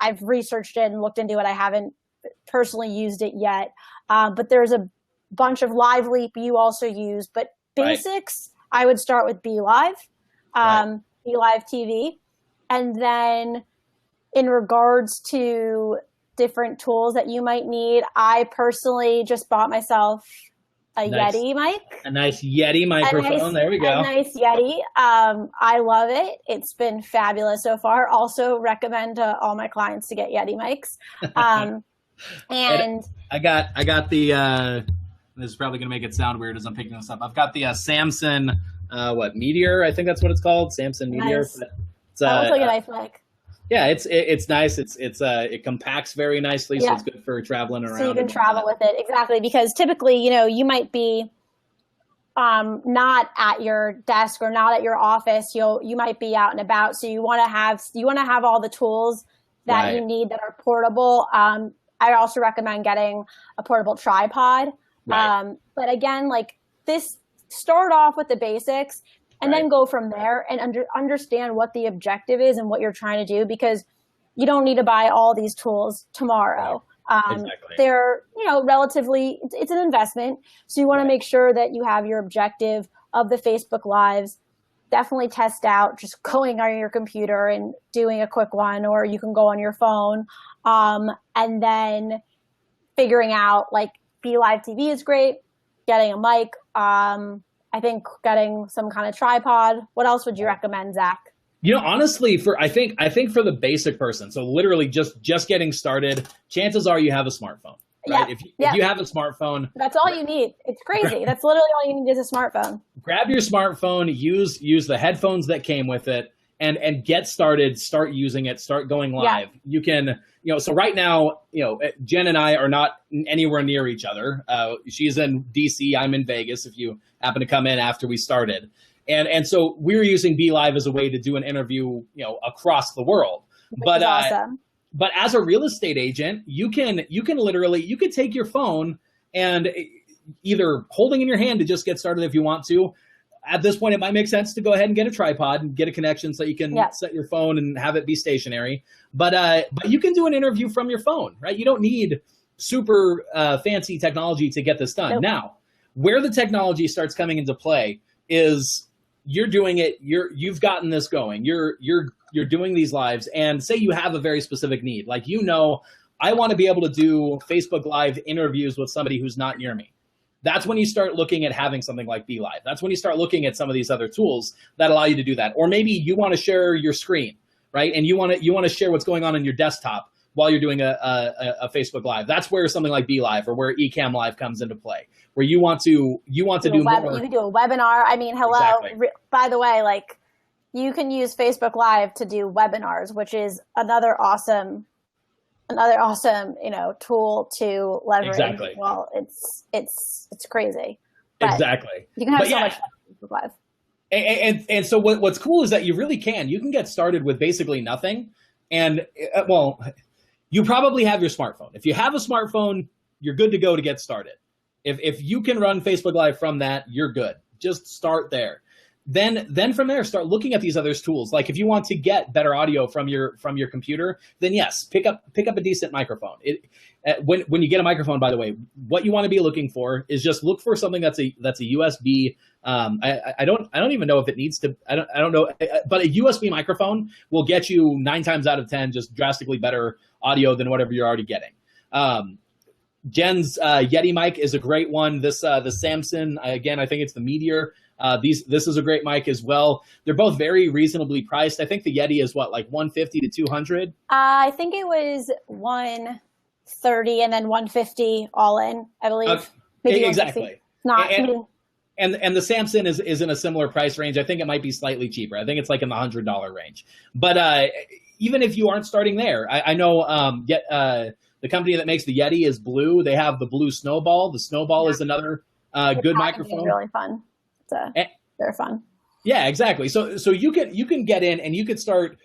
Speaker 3: I've researched it and looked into it. I haven't personally used it yet. But there's a bunch of Live Leap you also use. But basics, I would start with BeLive, BeLive TV. And then in regards to different tools that you might need, I personally just bought myself a Yeti mic.
Speaker 2: A nice Yeti microphone. There we go.
Speaker 3: A nice Yeti. I love it. It's been fabulous so far. Also recommend to all my clients to get Yeti mics. And
Speaker 2: I got the, this is probably going to make it sound weird as I'm picking this up. I've got the Samson, Meteor. I think that's what it's called. Samson Meteor.
Speaker 3: Nice. That looks like a nice mic.
Speaker 2: Yeah, it's nice. It compacts very nicely, so it's good for traveling around.
Speaker 3: So you can travel with it, exactly. Because typically, you might be not at your desk or not at your office. You might be out and about, so you want to have all the tools that you need that are portable. I also recommend getting a portable tripod. But again, like this, start off with the basics. and then go from there and understand what the objective is and what you're trying to do, because you don't need to buy all these tools tomorrow.
Speaker 2: Exactly.
Speaker 3: They're, relatively, it's an investment. So you want to make sure that you have your objective of the Facebook Lives. Definitely test out just going on your computer and doing a quick one, or you can go on your phone. And then figuring out, like, Be Live TV is great. Getting a mic. I think getting some kind of tripod. What else would you recommend, Zach?
Speaker 2: Honestly, I think for the basic person, so literally just getting started, chances are you have a smartphone, right? If you have a smartphone,
Speaker 3: that's all you need. It's crazy. That's literally all you need is a smartphone. Grab
Speaker 2: your smartphone, use the headphones that came with it, and get started. Start using it. Start going live. Yeah. You can, so right now, Jen and I are not anywhere near each other. She's in DC. I'm in Vegas. If you happen to come in after we started. And so we're using Be Live as a way to do an interview, across the world. But
Speaker 3: awesome.
Speaker 2: But as a real estate agent, you can take your phone and either holding in your hand to just get started if you want to. At this point, it might make sense to go ahead and get a tripod and get a connection so you can set your phone and have it be stationary. But you can do an interview from your phone, right? You don't need super fancy technology to get this done. Nope. Now, where the technology starts coming into play is you're doing it. You've gotten this going. You're doing these lives, and say you have a very specific need, like I want to be able to do Facebook Live interviews with somebody who's not near me. That's when you start looking at having something like Be Live. That's when you start looking at some of these other tools that allow you to do that. Or maybe you want to share your screen, right? And you want to share what's going on your desktop while you're doing a Facebook Live. That's where something like Be Live or where Ecamm Live comes into play, where you want to do more.
Speaker 3: You can do a webinar. I mean, hello. Exactly. By the way, like, you can use Facebook Live to do webinars, which is another awesome, tool to leverage.
Speaker 2: Exactly.
Speaker 3: Well, it's crazy. But
Speaker 2: exactly.
Speaker 3: You can have so much fun with Facebook Live.
Speaker 2: And so what's cool is that you can get started with basically nothing. And you probably have your smartphone. If you have a smartphone, you're good to go to get started. If you can run Facebook Live from that, you're good. Just start there. Then from there, start looking at these other tools. Like if you want to get better audio from your computer, then yes, pick up a decent microphone. When you get a microphone, by the way, what you want to be looking for is just look for something that's a USB. I don't even know if it needs to. I don't know, but a USB microphone will get you 9 times out of 10 just drastically better audio than whatever you're already getting. Jen's Yeti mic is a great one. The Samson, again, I think it's the Meteor. This is a great mic as well. They're both very reasonably priced. I think the Yeti is like $150 to $200.
Speaker 3: I think it was $130 and then $150 all in, I believe. Maybe
Speaker 2: exactly. And the Samson is in a similar price range. I think it might be slightly cheaper. I think it's like in the $100 range. But even if you aren't starting there, I know the company that makes the Yeti is Blue. They have the Blue Snowball. The Snowball is another good microphone.
Speaker 3: Really fun. They're fun.
Speaker 2: Yeah, exactly. So you can get in and you can start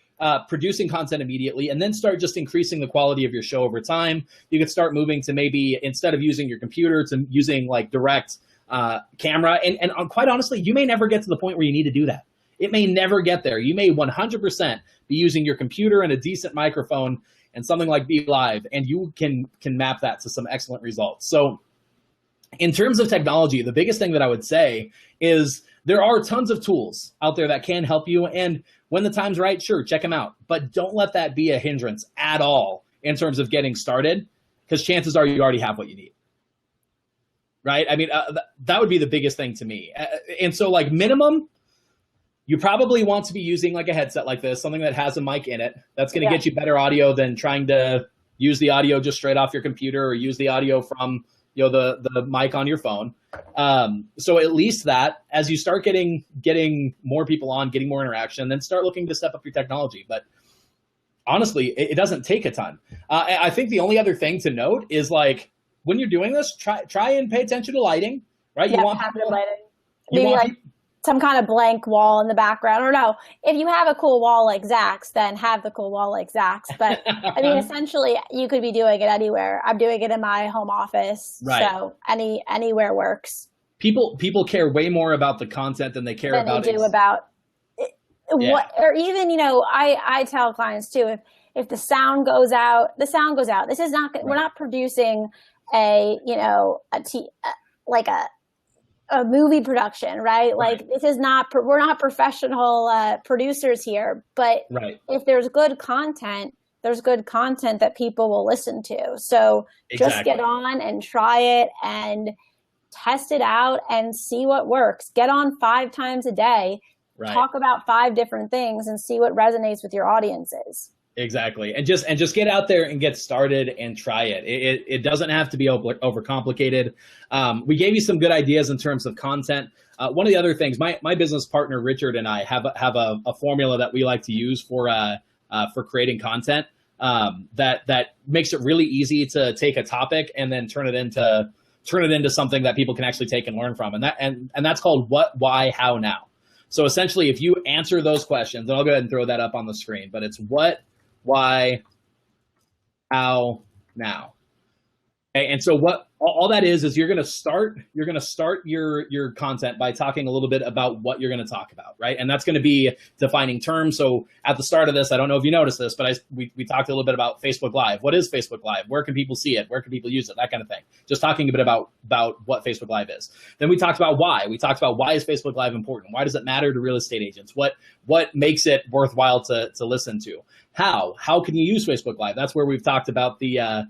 Speaker 2: producing content immediately, and then start just increasing the quality of your show over time. You could start moving to maybe, instead of using your computer, to using like direct camera. And quite honestly, you may never get to the point where you need to do that. It may never get there. You may 100% be using your computer and a decent microphone and something like Be Live, and you can map that to some excellent results. So in terms of technology, the biggest thing that I would say is there are tons of tools out there that can help you. And when the time's right, sure, check them out. But don't let that be a hindrance at all in terms of getting started, because chances are you already have what you need. Right? I mean, that would be the biggest thing to me. And so like minimum, you probably want to be using like a headset like this, something that has a mic in it. That's going to get you better audio than trying to use the audio just straight off your computer or use the audio from the mic on your phone. So at least that, as you start getting more people on, getting more interaction, then start looking to step up your technology. But honestly, it doesn't take a ton. I think the only other thing to note is, like, when you're doing this, try and pay attention to lighting, right?
Speaker 3: Yeah, you want lighting. Maybe like some kind of blank wall in the background. Or no, if you have a cool wall like Zach's, then have the cool wall like Zach's. But I mean, essentially, you could be doing it anywhere. I'm doing it in my home office, right? So anywhere works.
Speaker 2: people care way more about the content than they care
Speaker 3: than
Speaker 2: about
Speaker 3: they do about
Speaker 2: Yeah.
Speaker 3: what, or even, I tell clients too, if the sound goes out, the sound goes out. This is not, we're not producing like a movie production, right? Like this is not, we're not professional producers here, but if there's good content, there's good content that people will listen to. So just get on and try it and test it out and see what works. Get on 5 times a day, talk about 5 different things and see what resonates with your audiences.
Speaker 2: Exactly. And just get out there and get started and try it. It doesn't have to be overcomplicated. We gave you some good ideas in terms of content. One of the other things, my business partner, Richard, and I have a formula that we like to use for creating content that makes it really easy to take a topic and then turn it into something that people can actually take and learn from. And that's called what, why, how, now. So essentially, if you answer those questions, and I'll go ahead and throw that up on the screen, but it's what, why, how, now. Okay, and so what all that is you're going to start your content by talking a little bit about what you're going to talk about, right? And that's going to be defining terms. So at the start of this, I don't know if you noticed this, but we talked a little bit about Facebook Live. What is Facebook Live? Where can people see it? Where can people use it? That kind of thing. Just talking a bit about what Facebook Live is. Then we talked about why. We talked about why is Facebook Live important? Why does it matter to real estate agents? What makes it worthwhile to listen to? How can you use Facebook Live? That's where we've talked about the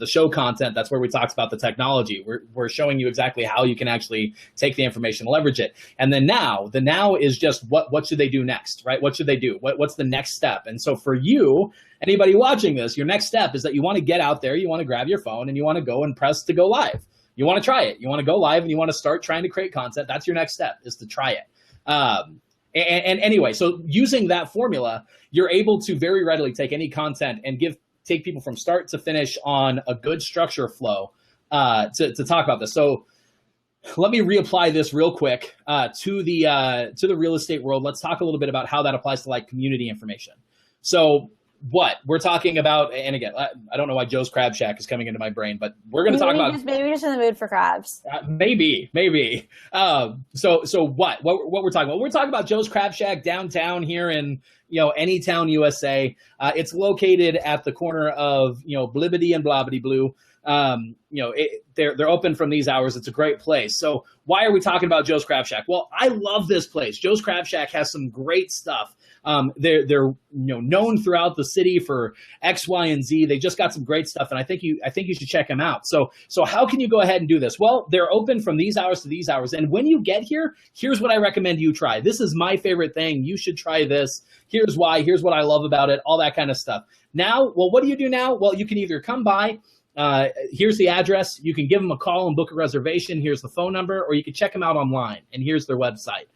Speaker 2: show content. That's where we talked about the technology. We're showing you exactly how you can actually take the information and leverage it. And then the now is just what should they do next, right? What should they do? What's the next step? And so for you, anybody watching this, your next step is that you want to get out there, you want to grab your phone and you want to go and press to go live. You want to try it. You want to go live and you want to start trying to create content. That's your next step, is to try it. And anyway, so using that formula, you're able to very readily take any content and take people from start to finish on a good structure flow to talk about this. So let me reapply this real quick to the real estate world. Let's talk a little bit about how that applies to like community information. So what we're talking about, and again, I don't know why Joe's Crab Shack is coming into my brain, but we're going to talk about
Speaker 3: maybe we're just in the mood for crabs.
Speaker 2: Maybe. So what we're talking about? We're talking about Joe's Crab Shack downtown here in Anytown, USA. It's located at the corner of Blibbity and Blobbity Blue. They're open from these hours. It's a great place. So why are we talking about Joe's Crab Shack? Well, I love this place. Joe's Crab Shack has some great stuff. They're known throughout the city for X, Y, and Z. They just got some great stuff, and I think you should check them out. So how can you go ahead and do this? Well, they're open from these hours to these hours, and when you get here, here's what I recommend you try. This is my favorite thing. You should try this. Here's why. Here's what I love about it. All that kind of stuff. Now, well, what do you do now? Well, you can either come by. Here's the address. You can give them a call and book a reservation. Here's the phone number, or you can check them out online, and here's their website.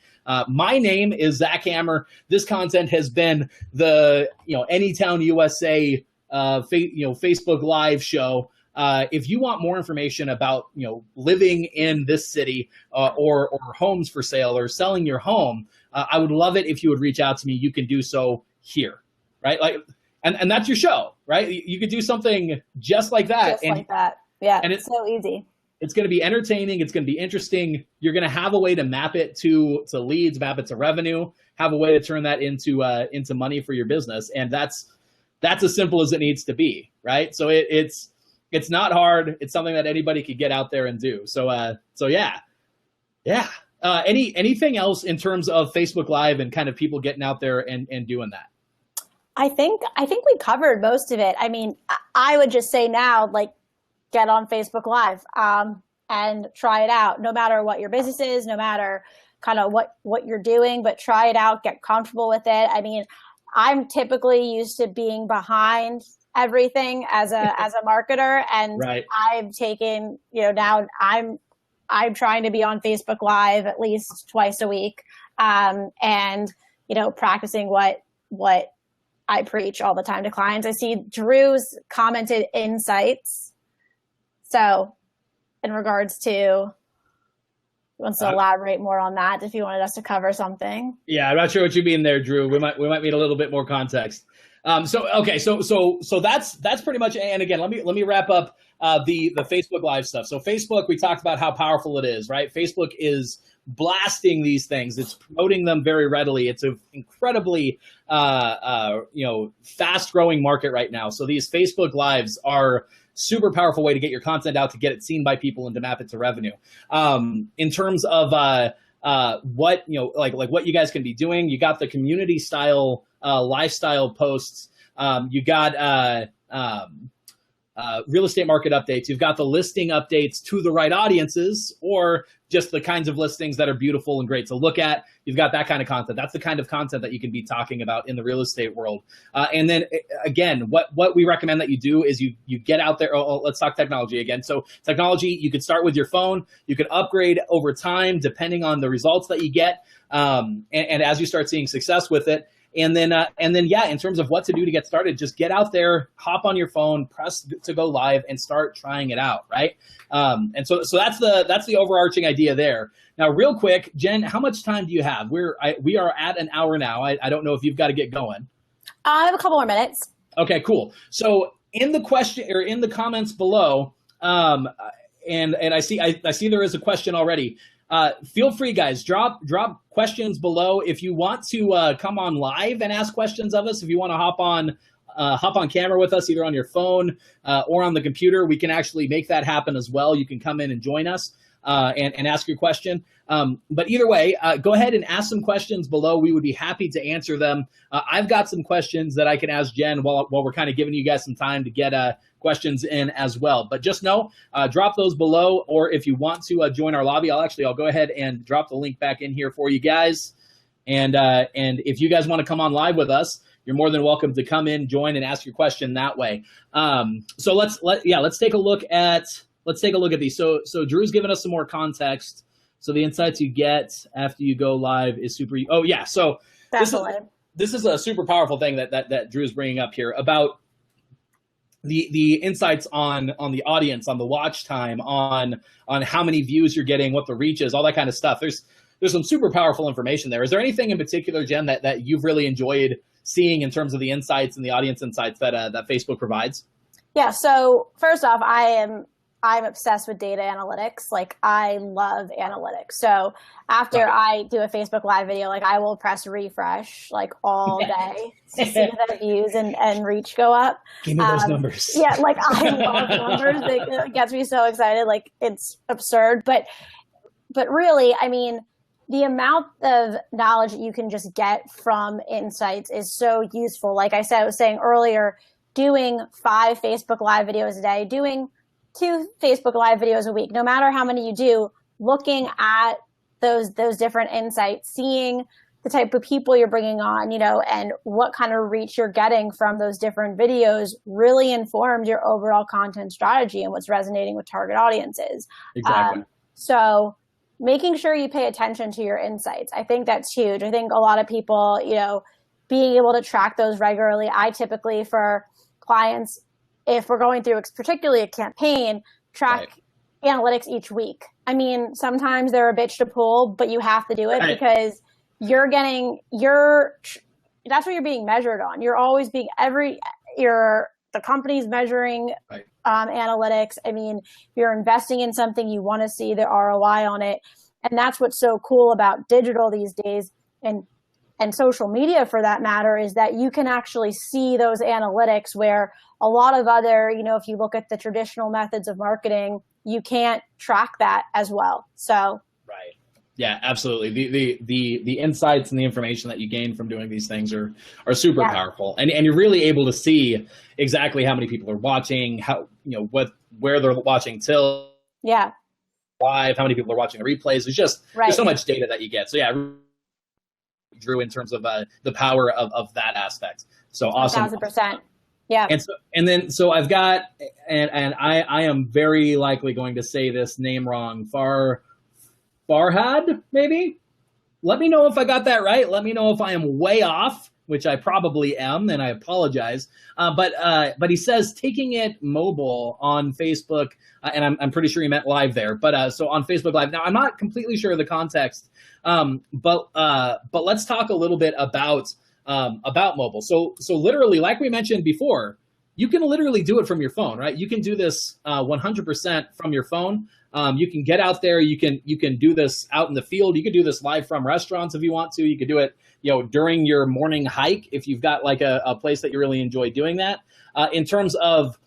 Speaker 2: My name is Zach Hammer. This content has been the Anytown USA Facebook Live show. If you want more information about living in this city or homes for sale or selling your home, I would love it if you would reach out to me. You can do so here, right? And that's your show, right? You could do something just like that.
Speaker 3: Yeah, and it's so easy.
Speaker 2: It's going to be entertaining. It's going to be interesting. You're going to have a way to map it to leads, map it to revenue, have a way to turn that into money for your business. And that's as simple as it needs to be, right? So it's not hard. It's something that anybody could get out there and do. So yeah. Anything else in terms of Facebook Live and kind of people getting out there and doing that?
Speaker 3: I think we covered most of it. I mean, I would just say now, like, get on Facebook Live and try it out, no matter what your business is, no matter kind of what you're doing, but try it out, get comfortable with it. I mean, I'm typically used to being behind everything as a marketer, and
Speaker 2: right.
Speaker 3: I've taken, now I'm trying to be on Facebook Live at least twice a week, and practicing what I preach all the time to clients. I see Drew's commented insights. So in regards to, he wants to elaborate more on that if you wanted us to cover something.
Speaker 2: Yeah, I'm not sure what you mean there, Drew. We might need a little bit more context. So that's pretty much. And again, let me wrap up the Facebook Live stuff. So Facebook, we talked about how powerful it is, right? Facebook is blasting these things. It's promoting them very readily. It's an incredibly fast growing market right now. So these Facebook Lives are super powerful way to get your content out, to get it seen by people, and to map it to revenue. In terms of what what you guys can be doing, you got the community style lifestyle posts. You got real estate market updates. You've got the listing updates to the right audiences, or just the kinds of listings that are beautiful and great to look at. You've got that kind of content. That's the kind of content that you can be talking about in the real estate world. And then again, what we recommend that you do is you get out there. Let's talk technology again. So technology, you could start with your phone. You could upgrade over time depending on the results that you get. And as you start seeing success with it. And then, in terms of what to do to get started, just get out there, hop on your phone, press to go live, and start trying it out, right? And so that's the overarching idea there. Now, real quick, Jen, how much time do you have? We are at an hour now. I don't know if you've got to get going.
Speaker 3: I have a couple more minutes.
Speaker 2: Okay, cool. So in the question, or in the comments below, and I see there is a question already. Feel free, guys, drop questions below. If you want to come on live and ask questions of us, if you want to hop on camera with us, either on your phone or on the computer, we can actually make that happen as well. You can come in and join us and ask your question. But either way, go ahead and ask some questions below. We would be happy to answer them. I've got some questions that I can ask Jen while we're kind of giving you guys some time to get questions in as well. But just know, drop those below, or if you want to join our lobby, I'll go ahead and drop the link back in here for you guys. And if you guys want to come on live with us, you're more than welcome to come in, join, and ask your question that way. So let's take a look at these. So Drew's given us some more context. So the insights you get after you go live is super. Oh yeah. So this is a super powerful thing that Drew's bringing up here about the insights on the audience, on the watch time, on how many views you're getting, what the reach is, all that kind of stuff. There's some super powerful information there. Is there anything in particular, Jen, that you've really enjoyed seeing in terms of the insights and the audience insights that Facebook provides?
Speaker 3: Yeah. So first off, I'm obsessed with data analytics. Like, I love analytics. So after I do a Facebook Live video, like, I will press refresh like all day to see the views and reach go up.
Speaker 2: Give me those numbers.
Speaker 3: Yeah, like, I love numbers. It gets me so excited. Like, it's absurd. But really, I mean, the amount of knowledge that you can just get from insights is so useful. Like I was saying earlier, doing 5 Facebook Live videos a day, doing 2 Facebook Live videos a week, no matter how many you do, looking at those different insights, seeing the type of people you're bringing on, and what kind of reach you're getting from those different videos really informs your overall content strategy and what's resonating with target audiences.
Speaker 2: Exactly.
Speaker 3: So making sure you pay attention to your insights, I think that's huge. I think a lot of people, being able to track those regularly. I typically, for clients, if we're going through particularly a campaign, track analytics each week. I mean, sometimes they're a bitch to pull, but you have to do it because that's what you're being measured on. You're always being the company's measuring analytics. I mean, if you're investing in something, you want to see the ROI on it. And that's what's so cool about digital these days, and social media for that matter, is that you can actually see those analytics where a lot of other, if you look at the traditional methods of marketing, you can't track that as well. So
Speaker 2: right. Yeah, absolutely. The insights and the information that you gain from doing these things are super powerful. And you're really able to see exactly how many people are watching, how, where they're watching till live, how many people are watching the replays. There's so much data that you get. So yeah, Drew, in terms of the power of that aspect. So awesome.
Speaker 3: 1,000%. Yeah.
Speaker 2: So I've got, and I am very likely going to say this name wrong. Farhad, maybe? Let me know if I got that right. Let me know if I am way off, which I probably am, and I apologize. But he says taking it mobile on Facebook, and I'm pretty sure he meant live there. But so on Facebook Live. Now, I'm not completely sure of the context, but let's talk a little bit about about mobile. So literally, like we mentioned before, you can literally do it from your phone, right? You can do this 100% from your phone. You can get out there. You can do this out in the field. You can do this live from restaurants if you want to. You could do it, during your morning hike if you've got like a place that you really enjoy doing that. In terms of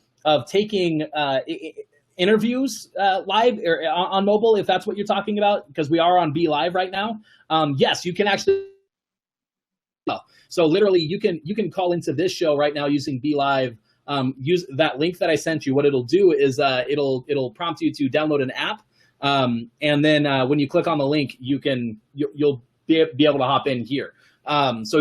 Speaker 2: taking interviews live or on mobile, if that's what you're talking about, because we are on Be Live right now. Yes, you can actually. So literally, you can call into this show right now using Be Live. Use that link that I sent you. What it'll do is it'll prompt you to download an app, and then when you click on the link, you'll be able to hop in here. So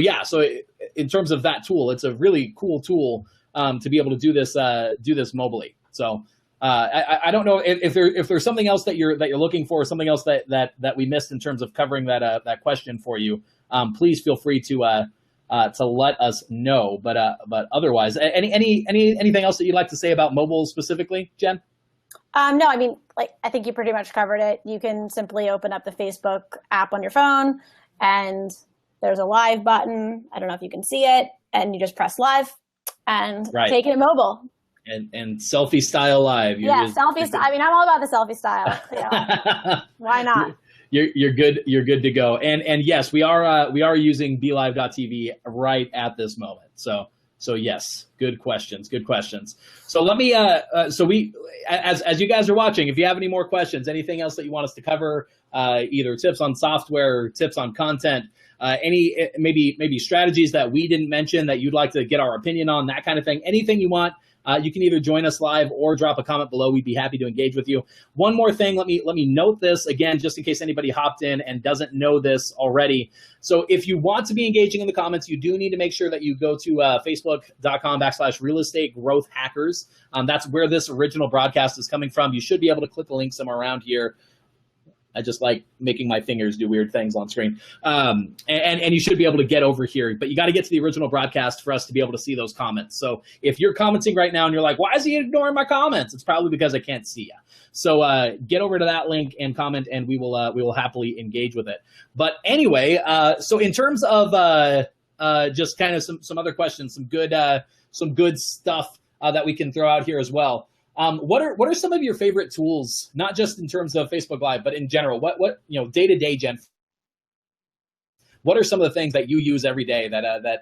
Speaker 2: in terms of that tool, it's a really cool tool to be able to do this mobily. So I don't know if there's something else that you're looking for, something else that we missed in terms of covering that question for you. Please feel free to let us know. But otherwise, anything else that you'd like to say about mobile specifically, Jen?
Speaker 3: No, I mean, I think you pretty much covered it. You can simply open up the Facebook app on your phone, and there's a live button. I don't know if you can see it, and you just press live and take it mobile. And
Speaker 2: selfie style live.
Speaker 3: Selfie style. I mean, I'm all about the selfie style. Why not?
Speaker 2: You're good. You're good to go. And yes, we are using BeLive.tv right at this moment. So yes, good questions. So let me as you guys are watching, if you have any more questions, anything else that you want us to cover, either tips on software, tips on content, any maybe strategies that we didn't mention that you'd like to get our opinion on, that kind of thing, anything you want. You can either join us live or drop a comment below. We'd be happy to engage with you. One more thing, let me note this again, just in case anybody hopped in and doesn't know this already. So if you want to be engaging in the comments, you do need to make sure that you go to facebook.com/real estate growth hackers. That's where this original broadcast is coming from. You should be able to click the link somewhere around here. I just like making my fingers do weird things on screen. And you should be able to get over here, but you got to get to the original broadcast for us to be able to see those comments. So if you're commenting right now and you're like, why is he ignoring my comments? It's probably because I can't see you. So get over to that link and comment, and we will happily engage with it. But anyway, so in terms of just kind of some other questions, some good stuff that we can throw out here as well. What are some of your favorite tools, not just in terms of Facebook Live, but in general? What day to day, Jen? What are some of the things that you use every day that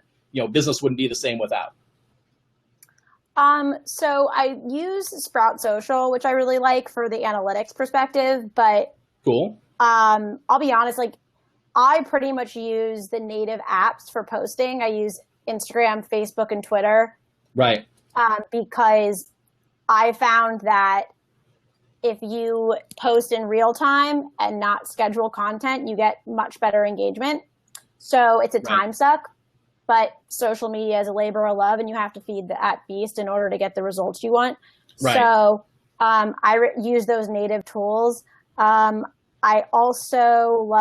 Speaker 2: business wouldn't be the same without?
Speaker 3: So I use Sprout Social, which I really like for the analytics perspective. But
Speaker 2: cool.
Speaker 3: I'll be honest, I pretty much use the native apps for posting. I use Instagram, Facebook, and Twitter.
Speaker 2: Right.
Speaker 3: Because I found that if you post in real time and not schedule content, you get much better engagement. So it's a time suck, but social media is a labor of love, and you have to feed that beast in order to get the results you want. Right. So I use those native tools. I also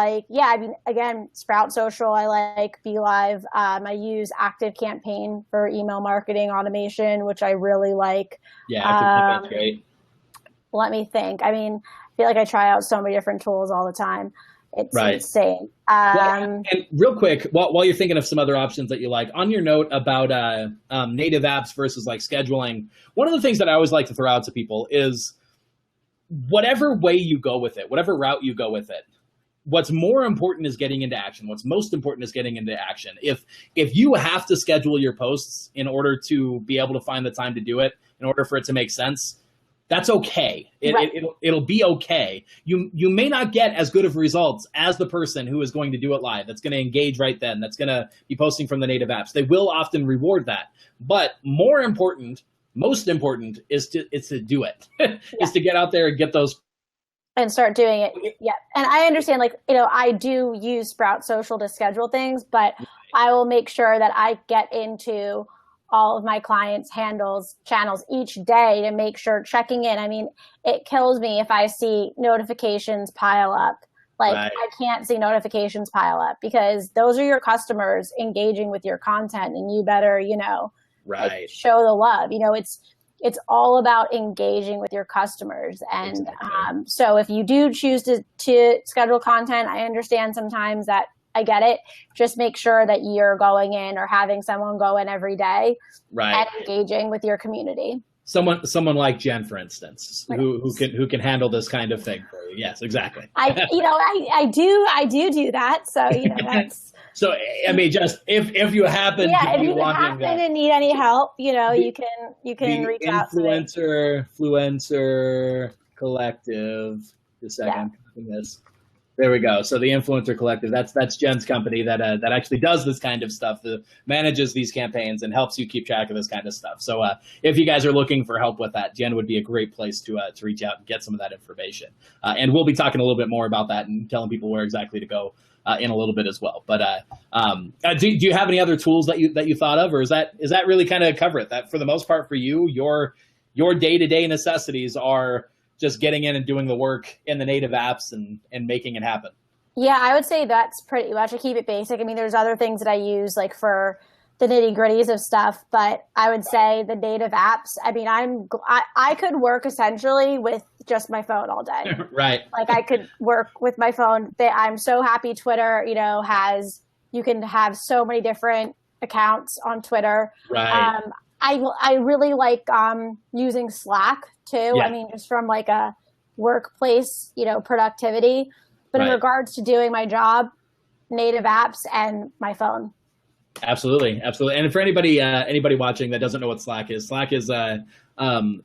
Speaker 3: again, Sprout Social, I like Be Live. I use Active Campaign for email marketing automation, which I really like.
Speaker 2: Yeah, Active Campaign's great.
Speaker 3: Let me think. I mean, I feel like I try out so many different tools all the time. It's insane.
Speaker 2: And real quick, while you're thinking of some other options that you like, on your note about native apps versus scheduling, one of the things that I always like to throw out to people is, whatever way you go with it, whatever route you go with it, what's more important is getting into action. What's most important is getting into action. If you have to schedule your posts in order to be able to find the time to do it, in order for it to make sense, that's okay. It'll be okay. You may not get as good of results as the person who is going to do it live, that's going to engage right then, that's going to be posting from the native apps. They will often reward that. But most important is to do it, is to get out there and get those.
Speaker 3: And start doing it. Yeah. And I understand, I do use Sprout Social to schedule things, but I will make sure that I get into all of my clients' channels each day to make sure, checking in. I mean, it kills me if I see notifications pile up. I can't see notifications pile up, because those are your customers engaging with your content, and you better, show the love. It's all about engaging with your customers. And so if you do choose to schedule content, I understand sometimes that I get it. Just make sure that you're going in or having someone go in every day and engaging with your community.
Speaker 2: Someone like Jenn, for instance, who can handle this kind of thing for you. Yes, exactly.
Speaker 3: I do that. So, that's.
Speaker 2: So, I mean, just if you happen to be wanting that,
Speaker 3: and need any help, you can reach out to me.
Speaker 2: Influencer Collective. Just a second. This. There we go. So the Influencer Collective, that's Jenn's company that actually does this kind of stuff, that manages these campaigns and helps you keep track of this kind of stuff. So if you guys are looking for help with that, Jenn would be a great place to reach out and get some of that information. And we'll be talking a little bit more about that and telling people where exactly to go in a little bit as well. But do you have any other tools that you thought of, or is that really kind of cover it? That for the most part for you, your day-to-day necessities are just getting in and doing the work in the native apps and making it happen.
Speaker 3: Yeah, I would say that's pretty much. I keep it basic. I mean, there's other things that I use like for the nitty gritties of stuff, but I would say the native apps. I mean, I could work essentially with just my phone all day.
Speaker 2: Right.
Speaker 3: Like I could work with my phone. I'm so happy Twitter, you can have so many different accounts on Twitter.
Speaker 2: Right.
Speaker 3: I really like using Slack too.
Speaker 2: Yeah.
Speaker 3: I mean, just from like a workplace, productivity. But in regards to doing my job, native apps and my phone.
Speaker 2: Absolutely. And for anybody watching that doesn't know what Slack is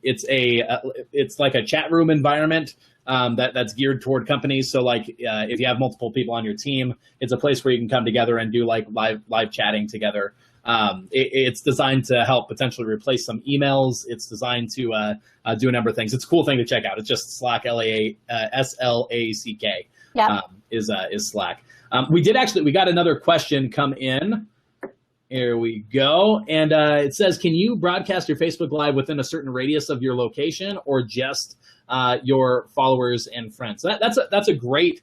Speaker 2: it's like a chat room environment that's geared toward companies. So like if you have multiple people on your team, it's a place where you can come together and do like live chatting together. It's designed to help potentially replace some emails. It's designed to do a number of things. It's a cool thing to check out. It's just Slack, SLACK.
Speaker 3: Yeah.
Speaker 2: Is Slack. We got another question come in. Here we go. And it says, can you broadcast your Facebook Live within a certain radius of your location or just your followers and friends? That's a great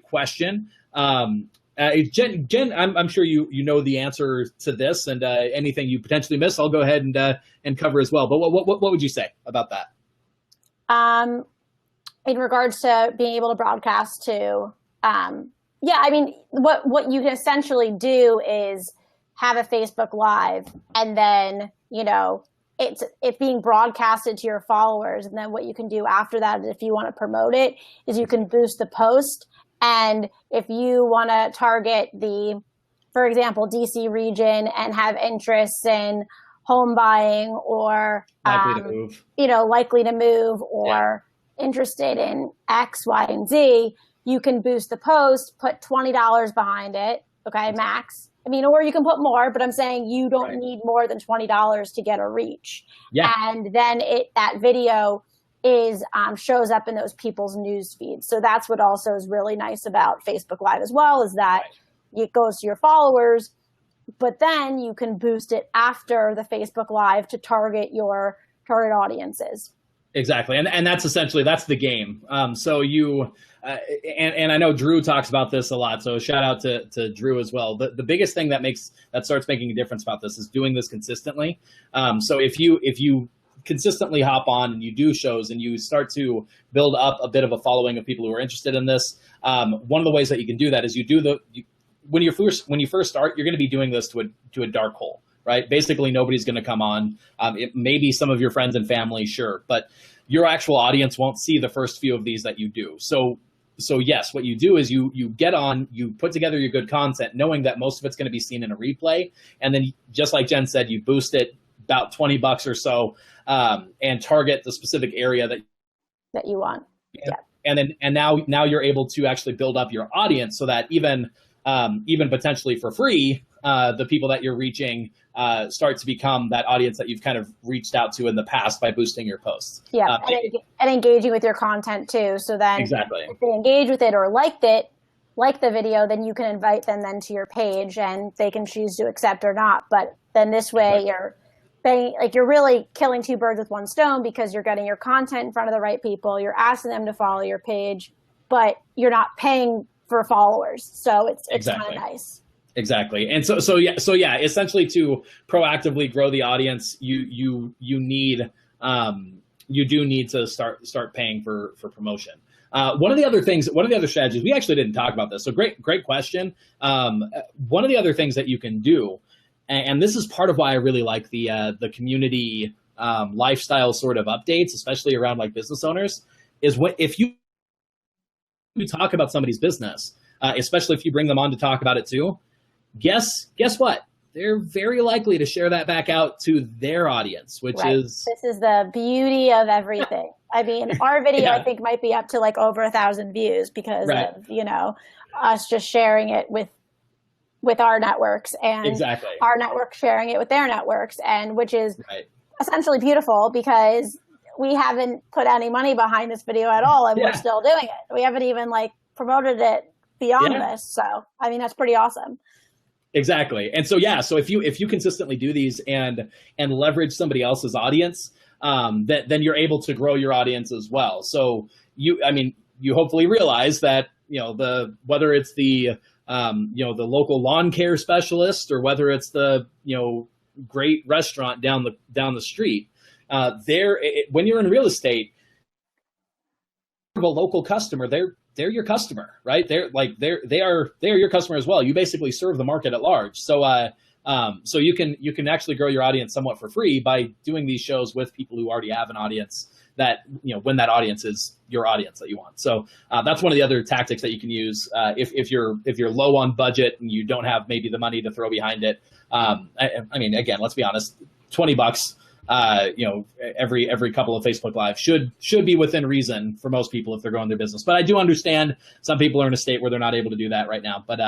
Speaker 2: question. Jenn, I'm sure you know the answer to this, and anything you potentially miss, I'll go ahead and cover as well. But what would you say about that?
Speaker 3: In regards to being able to broadcast to, I mean, what you can essentially do is have a Facebook Live, and then it's being broadcasted to your followers, and then what you can do after that, if you want to promote it, is you can boost the post. And if you want to target for example, DC region and have interests in home buying or likely to move or interested in X, Y, and Z, you can boost the post, put $20 behind it, okay, max. I mean, or you can put more, but I'm saying you don't need more than $20 to get a reach. Yeah. And then that video shows up in those people's news feeds. So that's what also is really nice about Facebook Live as well, is that it goes to your followers, but then you can boost it after the Facebook Live to target your target audiences.
Speaker 2: Exactly. And that's essentially, that's the game. So you, and I know Drew talks about this a lot, so shout out to Drew as well. The biggest thing that starts making a difference about this is doing this consistently. So if you consistently hop on and you do shows and you start to build up a bit of a following of people who are interested in this, one of the ways that you can do that is when you first start, you're going to be doing this to a dark hole, right? Basically, nobody's going to come on. It may be some of your friends and family, sure, but your actual audience won't see the first few of these that you do. So yes, what you do is you get on, you put together your good content, knowing that most of it's going to be seen in a replay, and then just like Jenn said, you boost it about $20 or so, and target the specific area that
Speaker 3: you want. Yeah.
Speaker 2: And now you're able to actually build up your audience so that even potentially for free, the people that you're reaching start to become that audience that you've kind of reached out to in the past by boosting your posts.
Speaker 3: Yeah, and engaging with your content too. So then
Speaker 2: exactly,
Speaker 3: if they engage with it or like the video, then you can invite them then to your page and they can choose to accept or not. But then this way you're really killing two birds with one stone, because you're getting your content in front of the right people. You're asking them to follow your page, but you're not paying for followers. So it's kind of nice.
Speaker 2: Exactly. And so essentially to proactively grow the audience, you do need to start paying for promotion. One of the other strategies, we actually didn't talk about this. So great question. One of the other things that you can do, and this is part of why I really like the community lifestyle sort of updates, especially around like business owners, is if you talk about somebody's business, especially if you bring them on to talk about it too, guess what? They're very likely to share that back out to their audience, which is...
Speaker 3: This is the beauty of everything. I mean, our video, I think, might be up to like over 1,000 views because of, us just sharing it with our networks and our network sharing it with their networks, and which is essentially beautiful because we haven't put any money behind this video at all, and we're still doing it. We haven't even like promoted it beyond this. So, I mean, that's pretty awesome.
Speaker 2: Exactly. And so, so if you consistently do these and leverage somebody else's audience, then you're able to grow your audience as well. So you hopefully realize that, whether it's the local lawn care specialist or whether it's the, great restaurant down the street, when you're in real estate, a local customer, they're your customer, right? They are your customer as well. You basically serve the market at large. So so you can actually grow your audience somewhat for free by doing these shows with people who already have an audience that, when that audience is your audience that you want. So that's one of the other tactics that you can use if you're low on budget and you don't have maybe the money to throw behind it. I mean, again, let's be honest, $20 every couple of Facebook Live should be within reason for most people if they're growing their business. But I do understand some people are in a state where they're not able to do that right now. But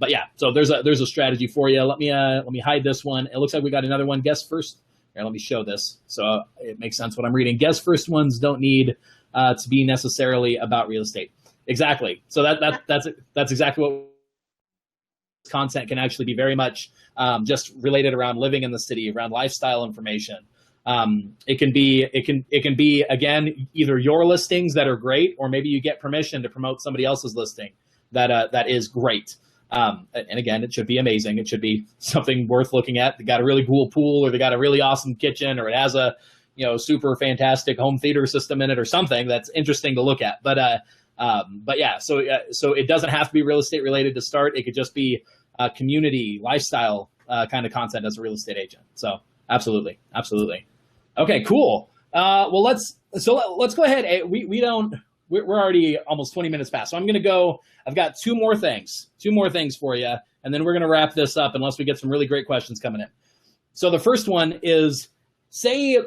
Speaker 2: yeah, so there's a strategy for you. Let me hide this one. It looks like we got another one. Guess first. Here, let me show this so it makes sense what I'm reading. Guess first ones don't need to be necessarily about real estate. Exactly. So that's exactly what content can actually be, very much just related around living in the city, around lifestyle information. It can be again either your listings that are great, or maybe you get permission to promote somebody else's listing that is great. And again, it should be amazing. It should be something worth looking at. They got a really cool pool, or they got a really awesome kitchen, or it has a super fantastic home theater system in it, or something that's interesting to look at. But yeah, so it doesn't have to be real estate related to start. It could just be community lifestyle kind of content as a real estate agent. So absolutely. Okay, cool. Well, let's go ahead. We're already almost 20 minutes past. So I'm going to go. I've got two more things for you, and then we're going to wrap this up unless we get some really great questions coming in. So the first one is, say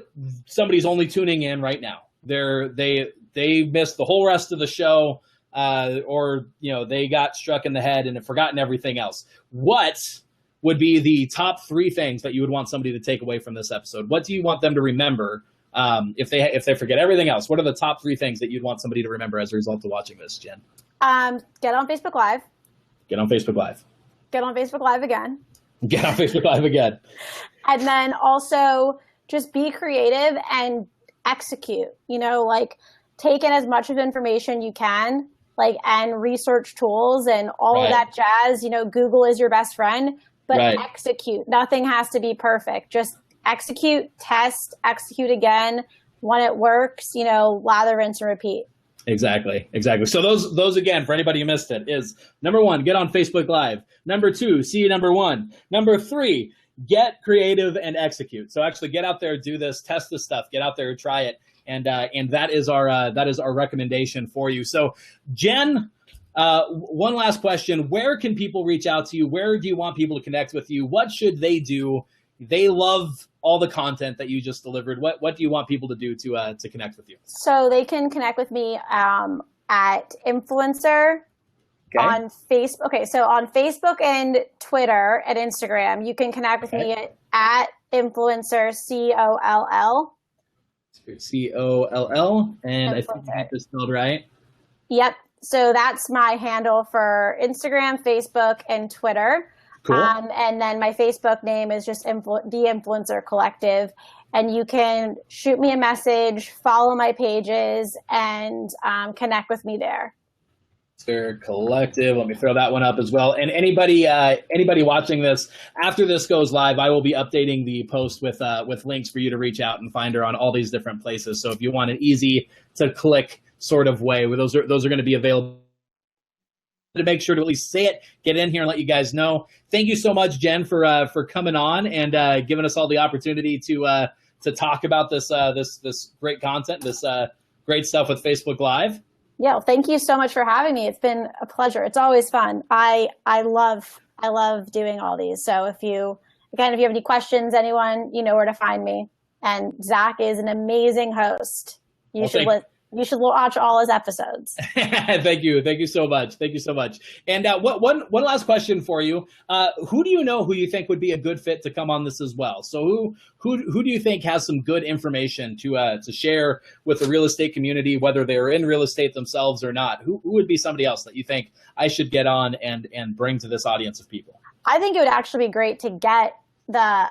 Speaker 2: somebody's only tuning in right now. They missed the whole rest of the show, or they got struck in the head and have forgotten everything else. What would be the top 3 things that you would want somebody to take away from this episode? What do you want them to remember if they forget everything else? What are the top 3 things that you'd want somebody to remember as a result of watching this, Jen?
Speaker 3: Get on Facebook Live.
Speaker 2: Get on Facebook Live.
Speaker 3: Get on Facebook Live again.
Speaker 2: Get on Facebook Live again.
Speaker 3: And then also just be creative and execute. Take in as much of information you can, and research tools and all of that jazz. Google is your best friend, but execute. Nothing has to be perfect. Just execute, test, execute again. When it works, lather, rinse, and repeat. Exactly.
Speaker 2: So those again, for anybody who missed it, is number 1, get on Facebook Live. Number 2, see number 1. Number 3, get creative and execute. So actually get out there, do this, test this stuff, get out there, try it. And that is our recommendation for you. So Jen, one last question. Where can people reach out to you? Where do you want people to connect with you? What should they do? They love all the content that you just delivered. What do you want people to do to connect with you?
Speaker 3: So they can connect with me at Influencer on Facebook. Okay, so on Facebook and Twitter and Instagram, you can connect with me at Influencer, COLL.
Speaker 2: COLL, and Influencer. I think that is spelled right.
Speaker 3: Yep. So that's my handle for Instagram, Facebook, and Twitter.
Speaker 2: Cool.
Speaker 3: And then my Facebook name is just The Influencer Collective. And you can shoot me a message, follow my pages, and connect with me there.
Speaker 2: Influencer Collective. Let me throw that one up as well. And anybody watching this after this goes live, I will be updating the post with links for you to reach out and find her on all these different places. So if you want an easy to click sort of way, where those are going to be available. To make sure to at least say it, get in here and let you guys know. Thank you so much, Jenn, for coming on and giving us all the opportunity to talk about this great content, this great stuff with Facebook Live.
Speaker 3: Yeah, well, thank you so much for having me. It's been a pleasure. It's always fun. I love doing all these. So if you have any questions, anyone, you know where to find me. And Zach is an amazing host. You should watch all his episodes.
Speaker 2: Thank you so much. And one last question for you. Who do you know who you think would be a good fit to come on this as well? So who do you think has some good information to share with the real estate community, whether they're in real estate themselves or not? Who would be somebody else that you think I should get on and bring to this audience of people?
Speaker 3: I think it would actually be great to get the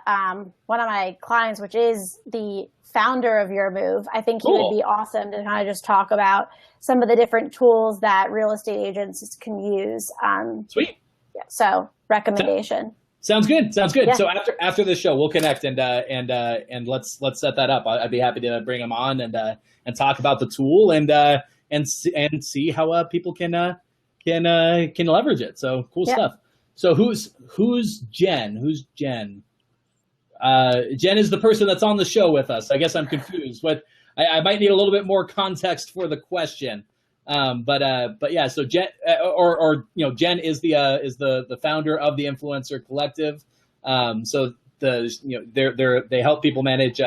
Speaker 3: one of my clients, which is the founder of Your Move. I think he would be awesome to kind of just talk about some of the different tools that real estate agents can use.
Speaker 2: Sweet.
Speaker 3: Yeah, so recommendation.
Speaker 2: Sounds good.
Speaker 3: Yeah.
Speaker 2: So after the show, we'll connect and let's set that up. I'd be happy to bring him on and talk about the tool and see how people can leverage it. So cool stuff. So who's Jenn? Who's Jenn? Jenn is the person that's on the show with us. I guess I'm confused, but I might need a little bit more context for the question. But yeah, so Jenn, Jenn is the founder of the Influencer Collective. So they help people manage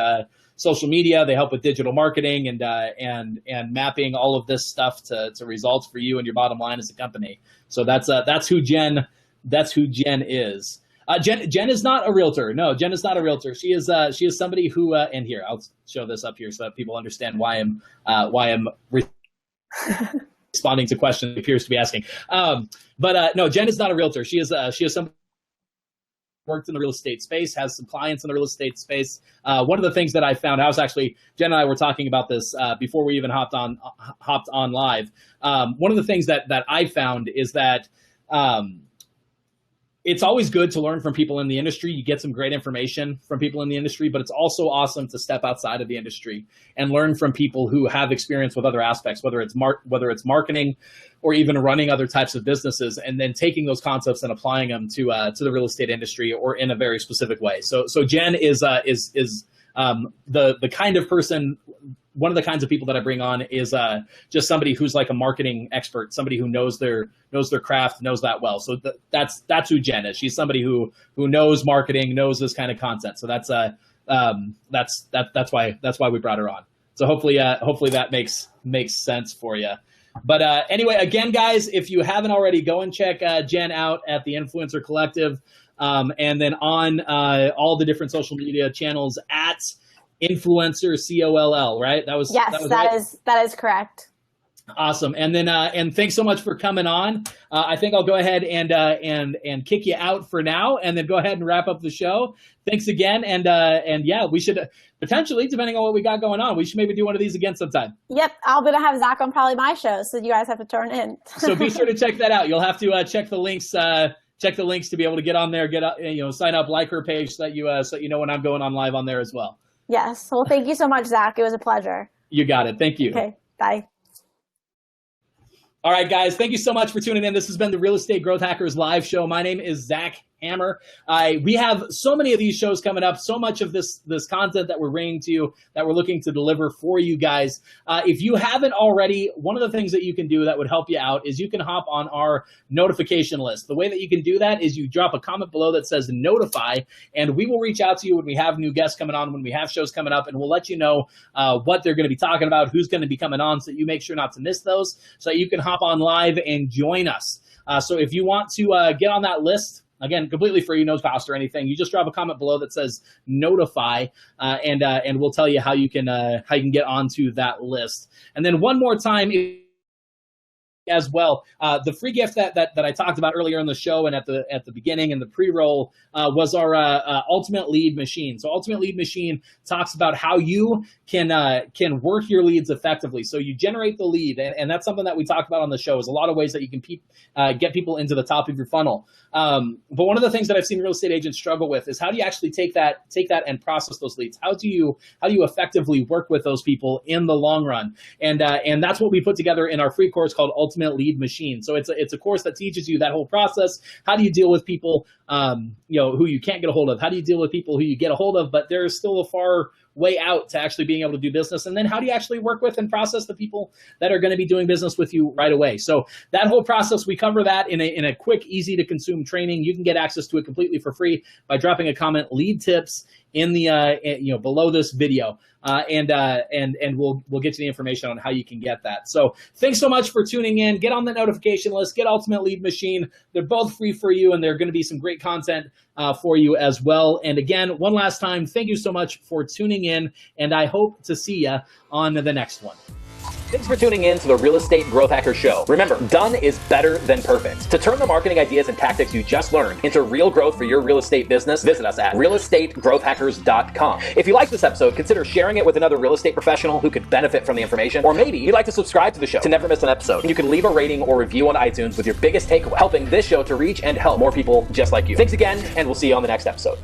Speaker 2: social media. They help with digital marketing and mapping all of this stuff to results for you and your bottom line as a company. So that's who Jenn is. Jenn is not a realtor. No, Jenn is not a realtor. She is somebody who and here I'll show this up here so that people understand why I'm responding to questions he appears to be asking. But no, Jenn is not a realtor. She is somebody who worked in the real estate space, has some clients in the real estate space. One of the things that I found, Jen and I were talking about this before we even hopped on live. One of the things that I found is that it's always good to learn from people in the industry. You get some great information from people in the industry, but it's also awesome to step outside of the industry and learn from people who have experience with other aspects, whether it's marketing or even running other types of businesses, and then taking those concepts and applying them to the real estate industry or in a very specific way. So Jenn is the kind of person. One of the kinds of people that I bring on is just somebody who's like a marketing expert, somebody who knows their craft, knows that well. So that's who Jenn is. She's somebody who knows marketing, knows this kind of content. So that's why we brought her on. So hopefully that makes sense for you. But anyway, again, guys, if you haven't already, go and check Jenn out at the Influencer Collective, and then on all the different social media channels at Influencer COLL, right? That was that is correct. Awesome. And then and thanks so much for coming on. I think I'll go ahead and kick you out for now, and then go ahead and wrap up the show. Thanks again, and yeah, we should potentially, depending on what we got going on, we should maybe do one of these again sometime. Yep, I'm gonna have Zach on probably my show, so you guys have to turn in. So be sure to check that out. You'll have to check the links. Check the links to be able to get on there, sign up, like her page, so that you know when I'm going on live on there as well. Yes. Well, thank you so much, Zach. It was a pleasure. You got it. Thank you. Okay. Bye. All right, guys. Thank you so much for tuning in. This has been the Real Estate Growth Hackers live show. My name is Zach Hammer. We have so many of these shows coming up, so much of this content that we're bringing to you, that we're looking to deliver for you guys. If you haven't already, one of the things that you can do that would help you out is you can hop on our notification list. The way that you can do that is you drop a comment below that says notify, and we will reach out to you when we have new guests coming on, when we have shows coming up, and we'll let you know what they're going to be talking about, who's going to be coming on, so that you make sure not to miss those, so that you can hop on live and join us. So if you want to get on that list, again, completely free, no cost or anything. You just drop a comment below that says notify, and we'll tell you how you can get onto that list. And then one more time, if as well. The free gift that I talked about earlier in the show and at the beginning and the pre-roll was our Ultimate Lead Machine. So Ultimate Lead Machine talks about how you can work your leads effectively. So you generate the lead, and that's something that we talked about on the show. Is a lot of ways that you can get people into the top of your funnel. But one of the things that I've seen real estate agents struggle with is how do you actually take that and process those leads? How do you effectively work with those people in the long run? And that's what we put together in our free course called Ultimate Lead Machine. So it's a course that teaches you that whole process. How do you deal with people who you can't get a hold of? How do you deal with people who you get a hold of, but there's still a far way out to actually being able to do business? And then how do you actually work with and process the people that are going to be doing business with you right away? So that whole process, we cover that in a quick, easy to consume training. You can get access to it completely for free by dropping a comment, lead tips, in the below this video, and we'll get you the information on how you can get that. So thanks so much for tuning in. Get on the notification list. Get Ultimate Lead Machine. They're both free for you, and they're going to be some great content for you as well. And again, one last time, thank you so much for tuning in, and I hope to see you on the next one.
Speaker 4: Thanks for tuning in to the Real Estate Growth Hacker Show. Remember, done is better than perfect. To turn the marketing ideas and tactics you just learned into real growth for your real estate business, visit us at realestategrowthhackers.com. If you like this episode, consider sharing it with another real estate professional who could benefit from the information, or maybe you'd like to subscribe to the show to never miss an episode. You can leave a rating or review on iTunes with your biggest takeaway, helping this show to reach and help more people just like you. Thanks again, and we'll see you on the next episode.